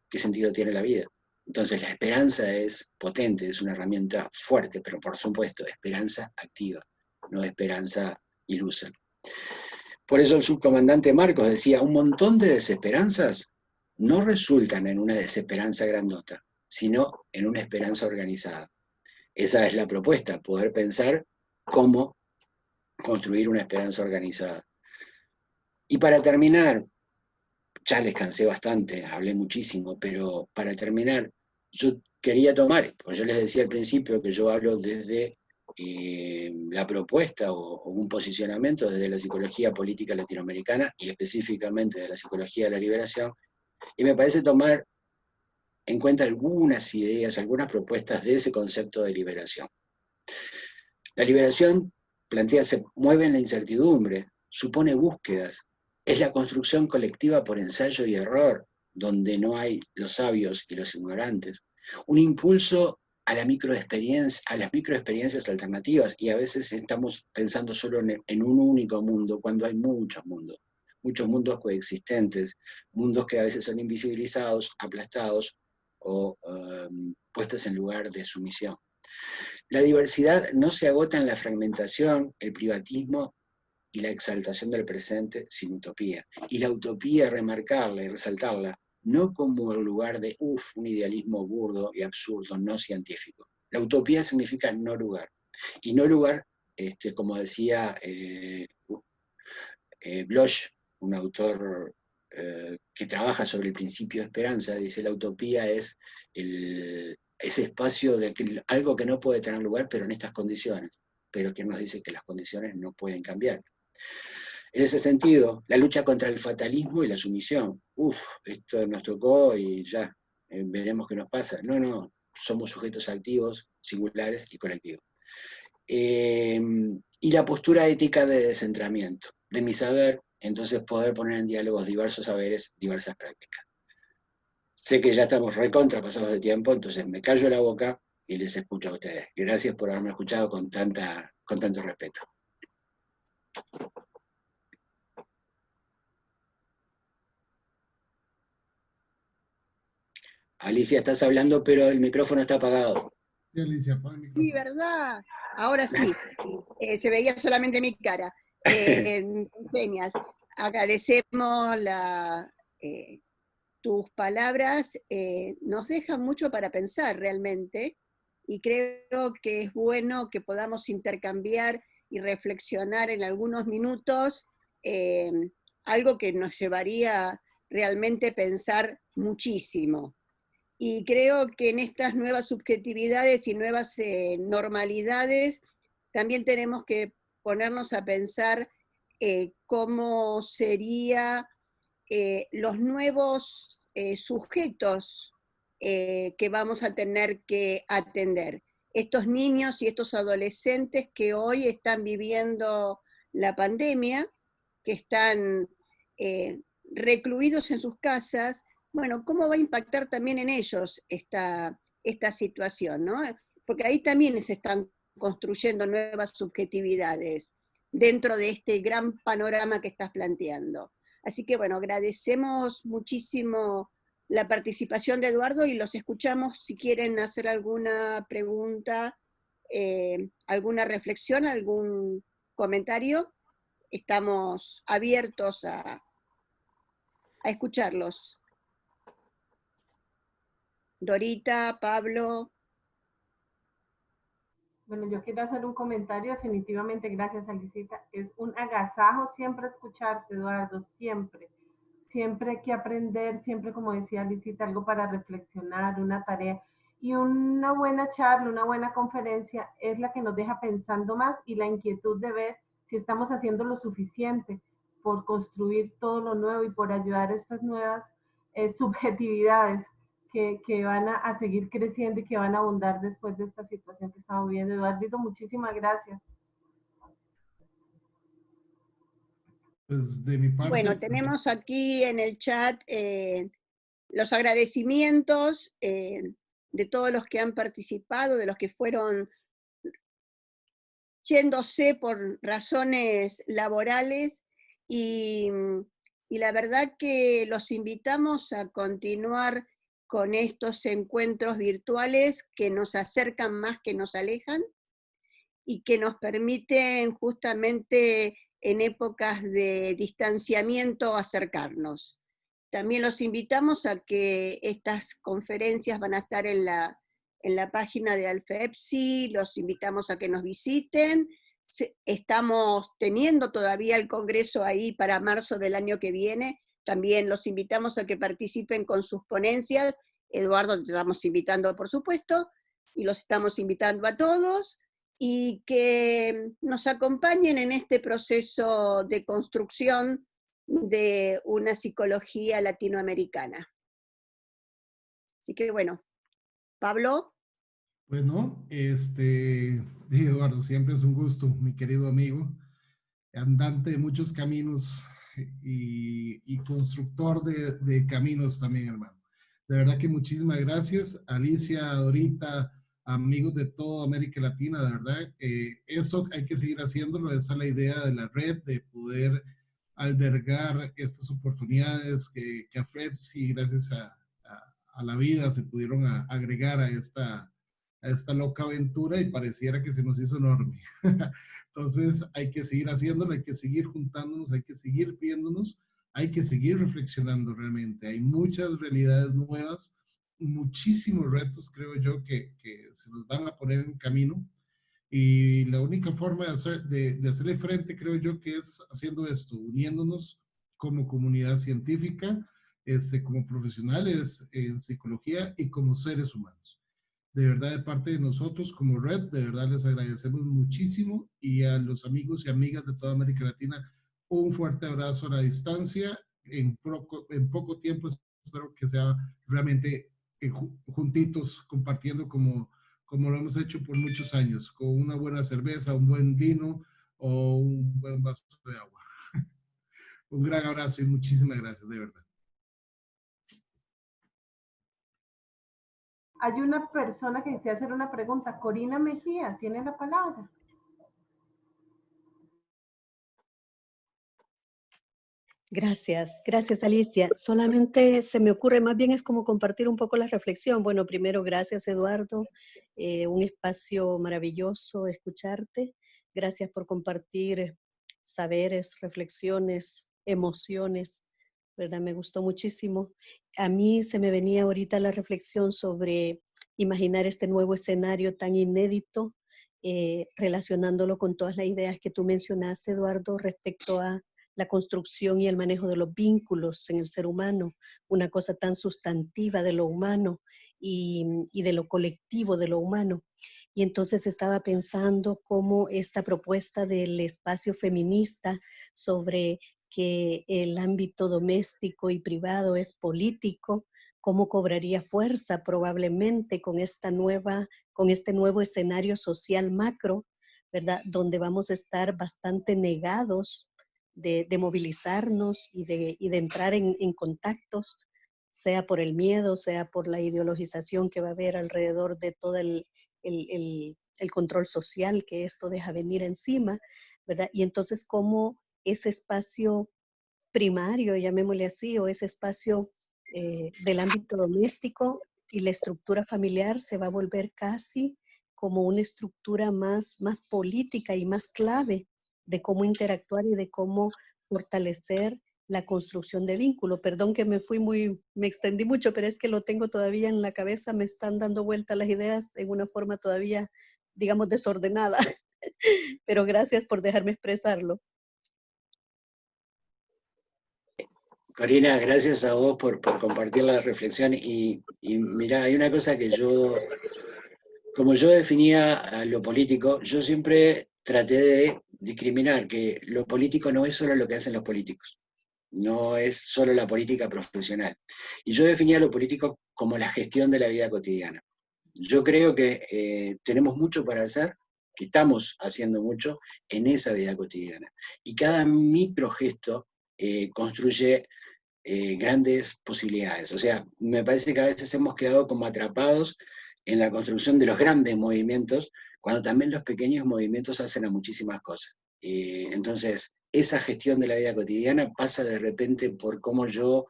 ¿qué sentido tiene la vida? Entonces la esperanza es potente, es una herramienta fuerte, pero por supuesto, esperanza activa, no esperanza ilusa. Por eso el subcomandante Marcos decía, un montón de desesperanzas no resultan en una desesperanza grandota, sino en una esperanza organizada. Esa es la propuesta, poder pensar cómo construir una esperanza organizada. Y para terminar, ya les cansé bastante, hablé muchísimo, pero para terminar, yo quería tomar, pues yo les decía al principio que yo hablo desde la propuesta o un posicionamiento desde la psicología política latinoamericana y específicamente de la psicología de la liberación, y me parece tomar en cuenta algunas ideas, algunas propuestas de ese concepto de liberación. La liberación plantea, se mueve en la incertidumbre, supone búsquedas, es la construcción colectiva por ensayo y error, donde no hay los sabios y los ignorantes. Un impulso a las microexperiencias alternativas, y a veces estamos pensando solo en un único mundo, cuando hay muchos mundos coexistentes, mundos que a veces son invisibilizados, aplastados o puestos en lugar de sumisión. La diversidad no se agota en la fragmentación, el privatismo y la exaltación del presente sin utopía. Y la utopía, remarcarla y resaltarla, no como el lugar de, un idealismo burdo y absurdo, no científico. La utopía significa no lugar. Y no lugar, como decía Bloch, un autor que trabaja sobre el principio de esperanza, dice, la utopía es ese espacio de algo que no puede tener lugar, pero en estas condiciones, pero que nos dice que las condiciones no pueden cambiar. En ese sentido, la lucha contra el fatalismo y la sumisión. Esto nos tocó y ya, veremos qué nos pasa. No, somos sujetos activos, singulares y colectivos. Y la postura ética de descentramiento, de mi saber, entonces poder poner en diálogos diversos saberes, diversas prácticas. Sé que ya estamos recontra pasados de tiempo, entonces me callo la boca y les escucho a ustedes. Gracias por haberme escuchado con tanto respeto. Alicia, estás hablando, pero el micrófono está apagado. Sí, Alicia, pon el micrófono. Sí, ¿verdad? Ahora sí. Se veía solamente mi cara. En señas. Agradecemos tus palabras. Nos dejan mucho para pensar realmente. Y creo que es bueno que podamos intercambiar y reflexionar en algunos minutos algo que nos llevaría realmente a pensar muchísimo. Y creo que en estas nuevas subjetividades y nuevas normalidades también tenemos que ponernos a pensar cómo sería los nuevos sujetos que vamos a tener que atender. Estos niños y estos adolescentes que hoy están viviendo la pandemia, que están recluidos en sus casas, bueno, ¿cómo va a impactar también en ellos esta situación, ¿no? Porque ahí también se están construyendo nuevas subjetividades dentro de este gran panorama que estás planteando. Así que bueno, agradecemos muchísimo la participación de Eduardo y los escuchamos si quieren hacer alguna pregunta, alguna reflexión, algún comentario. Estamos abiertos a escucharlos. Dorita, Pablo. Bueno, yo quiero hacer un comentario, definitivamente, gracias Alicita. Es un agasajo siempre escucharte, Eduardo, siempre. Siempre hay que aprender, siempre, como decía Alicita, algo para reflexionar, una tarea. Y una buena charla, una buena conferencia es la que nos deja pensando más y la inquietud de ver si estamos haciendo lo suficiente por construir todo lo nuevo y por ayudar a estas nuevas subjetividades que van a seguir creciendo y que van a abundar después de esta situación que estamos viviendo. Eduardo, muchísimas gracias. Pues de mi parte... Bueno, tenemos aquí en el chat los agradecimientos de todos los que han participado, de los que fueron yéndose por razones laborales y la verdad que los invitamos a continuar con estos encuentros virtuales que nos acercan más que nos alejan y que nos permiten justamente en épocas de distanciamiento acercarnos. También los invitamos a que estas conferencias van a estar en la página de Alfepsi, los invitamos a que nos visiten. Estamos teniendo todavía el congreso ahí para marzo del año que viene, también los invitamos a que participen con sus ponencias. Eduardo, te estamos invitando por supuesto, y los estamos invitando a todos, y que nos acompañen en este proceso de construcción de una psicología latinoamericana. Así que bueno, Pablo. Bueno, Eduardo, siempre es un gusto, mi querido amigo, andante de muchos caminos y constructor de caminos también, hermano. De verdad que muchísimas gracias, Alicia, Dorita, amigos de toda América Latina, de verdad. Esto hay que seguir haciéndolo, esa es la idea de la red, de poder albergar estas oportunidades que a FREPSI, gracias a la vida, se pudieron agregar a esta loca aventura y pareciera que se nos hizo enorme. Entonces hay que seguir haciéndolo, hay que seguir juntándonos, hay que seguir viéndonos, hay que seguir reflexionando realmente. Hay muchas realidades nuevas, muchísimos retos, creo yo, que se nos van a poner en camino. Y la única forma de hacerle frente, creo yo, que es haciendo esto, uniéndonos como comunidad científica, como profesionales en psicología y como seres humanos. De verdad, de parte de nosotros como red, de verdad les agradecemos muchísimo, y a los amigos y amigas de toda América Latina, un fuerte abrazo a la distancia. En poco tiempo espero que sea realmente juntitos, compartiendo como lo hemos hecho por muchos años, con una buena cerveza, un buen vino o un buen vaso de agua. Un gran abrazo y muchísimas gracias, de verdad. Hay una persona que desea hacer una pregunta. Corina Mejía, tiene la palabra. Gracias, gracias Alicia. Solamente se me ocurre, más bien es como compartir un poco la reflexión. Bueno, primero gracias Eduardo, un espacio maravilloso escucharte. Gracias por compartir saberes, reflexiones, emociones, ¿verdad? Me gustó muchísimo. A mí se me venía ahorita la reflexión sobre imaginar este nuevo escenario tan inédito, relacionándolo con todas las ideas que tú mencionaste, Eduardo, respecto a la construcción y el manejo de los vínculos en el ser humano, una cosa tan sustantiva de lo humano y de lo colectivo de lo humano. y entonces estaba pensando cómo esta propuesta del espacio feminista sobre que el ámbito doméstico y privado es político, cómo cobraría fuerza probablemente con este nuevo escenario social macro, ¿verdad? Donde vamos a estar bastante negados de movilizarnos y de entrar en contactos, sea por el miedo, sea por la ideologización que va a haber alrededor de todo el control social que esto deja venir encima, ¿verdad? Y entonces cómo ese espacio primario, llamémosle así, o ese espacio del ámbito doméstico y la estructura familiar se va a volver casi como una estructura más política y más clave de cómo interactuar y de cómo fortalecer la construcción de vínculo. Perdón que me extendí mucho, pero es que lo tengo todavía en la cabeza, me están dando vuelta las ideas en una forma todavía, digamos, desordenada. Pero gracias por dejarme expresarlo. Corina, gracias a vos por compartir la reflexión y mirá, hay una cosa que como yo definía a lo político, yo siempre traté de discriminar que lo político no es solo lo que hacen los políticos, no es solo la política profesional. Y yo definía lo político como la gestión de la vida cotidiana. Yo creo que tenemos mucho para hacer, que estamos haciendo mucho en esa vida cotidiana. Y cada microgesto construye grandes posibilidades. O sea, me parece que a veces hemos quedado como atrapados en la construcción de los grandes movimientos, cuando también los pequeños movimientos hacen a muchísimas cosas. Entonces, esa gestión de la vida cotidiana pasa de repente por cómo yo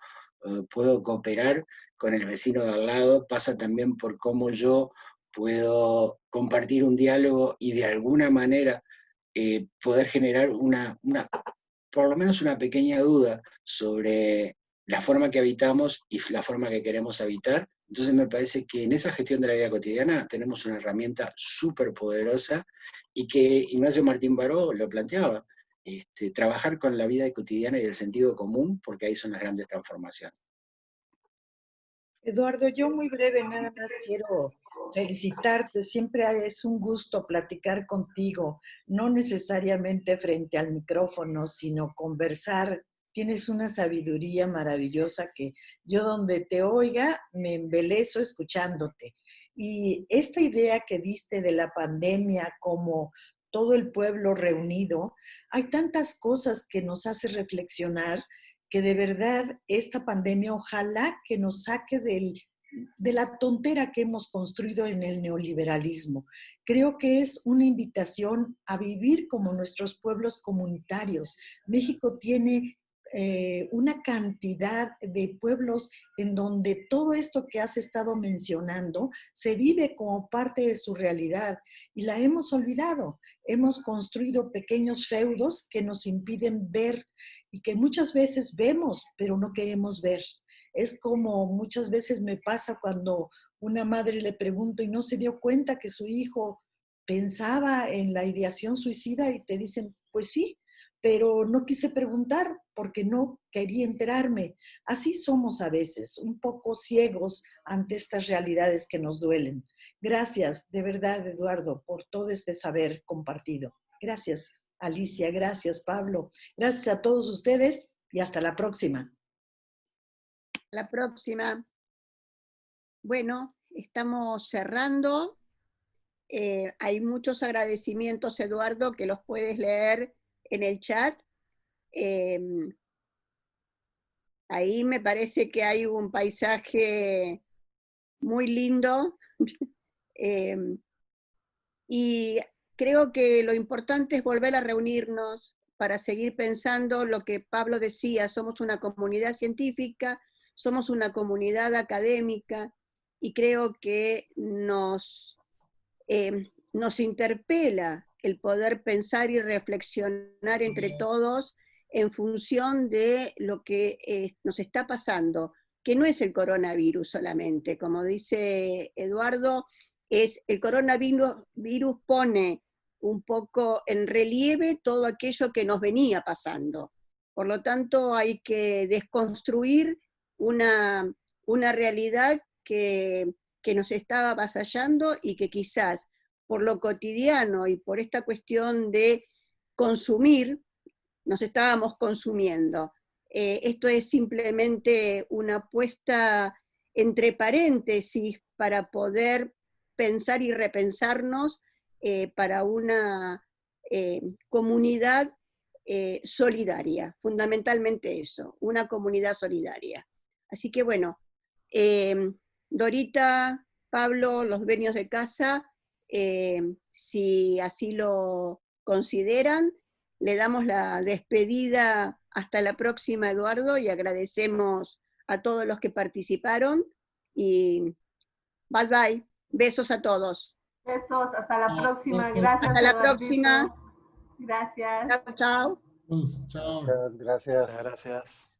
puedo cooperar con el vecino de al lado, pasa también por cómo yo puedo compartir un diálogo y de alguna manera poder generar por lo menos una pequeña duda sobre la forma que habitamos y la forma que queremos habitar. Entonces me parece que en esa gestión de la vida cotidiana tenemos una herramienta súper poderosa y que Ignacio Martín Baró lo planteaba, trabajar con la vida cotidiana y el sentido común, porque ahí son las grandes transformaciones. Eduardo, yo muy breve nada más quiero felicitarte. Siempre es un gusto platicar contigo, no necesariamente frente al micrófono, sino conversar. Tienes una sabiduría maravillosa que yo donde te oiga me embelezo escuchándote. Y esta idea que diste de la pandemia como todo el pueblo reunido, hay tantas cosas que nos hace reflexionar que de verdad esta pandemia ojalá que nos saque de la tontera que hemos construido en el neoliberalismo. Creo que es una invitación a vivir como nuestros pueblos comunitarios. México tiene una cantidad de pueblos en donde todo esto que has estado mencionando se vive como parte de su realidad y la hemos olvidado. Hemos construido pequeños feudos que nos impiden ver y que muchas veces vemos, pero no queremos ver. Es como muchas veces me pasa cuando una madre le pregunto y no se dio cuenta que su hijo pensaba en la ideación suicida y te dicen, pues sí, pero no quise preguntar porque no quería enterarme. Así somos a veces, un poco ciegos ante estas realidades que nos duelen. Gracias, de verdad, Eduardo, por todo este saber compartido. Gracias, Alicia, gracias, Pablo. Gracias a todos ustedes y hasta la próxima. La próxima. Bueno, estamos cerrando. Hay muchos agradecimientos, Eduardo, que los puedes leer en el chat. Ahí me parece que hay un paisaje muy lindo. Y creo que lo importante es volver a reunirnos para seguir pensando lo que Pablo decía, somos una comunidad científica, somos una comunidad académica, y creo que nos interpela el poder pensar y reflexionar entre todos en función de lo que nos está pasando, que no es el coronavirus solamente, como dice Eduardo, el coronavirus pone un poco en relieve todo aquello que nos venía pasando. Por lo tanto, hay que desconstruir una realidad que nos estaba avasallando y que quizás por lo cotidiano y por esta cuestión de consumir, nos estábamos consumiendo. Esto es simplemente una puesta entre paréntesis para poder pensar y repensarnos para una comunidad solidaria, fundamentalmente eso, una comunidad solidaria. Así que bueno, Dorita, Pablo, los dueños de casa, si así lo consideran, le damos la despedida hasta la próxima, Eduardo, y agradecemos a todos los que participaron, y bye bye, besos a todos. Besos, hasta la próxima, gracias. Hasta la Eduardito. próxima. Gracias. Chao, chao. Chao. Gracias. Gracias.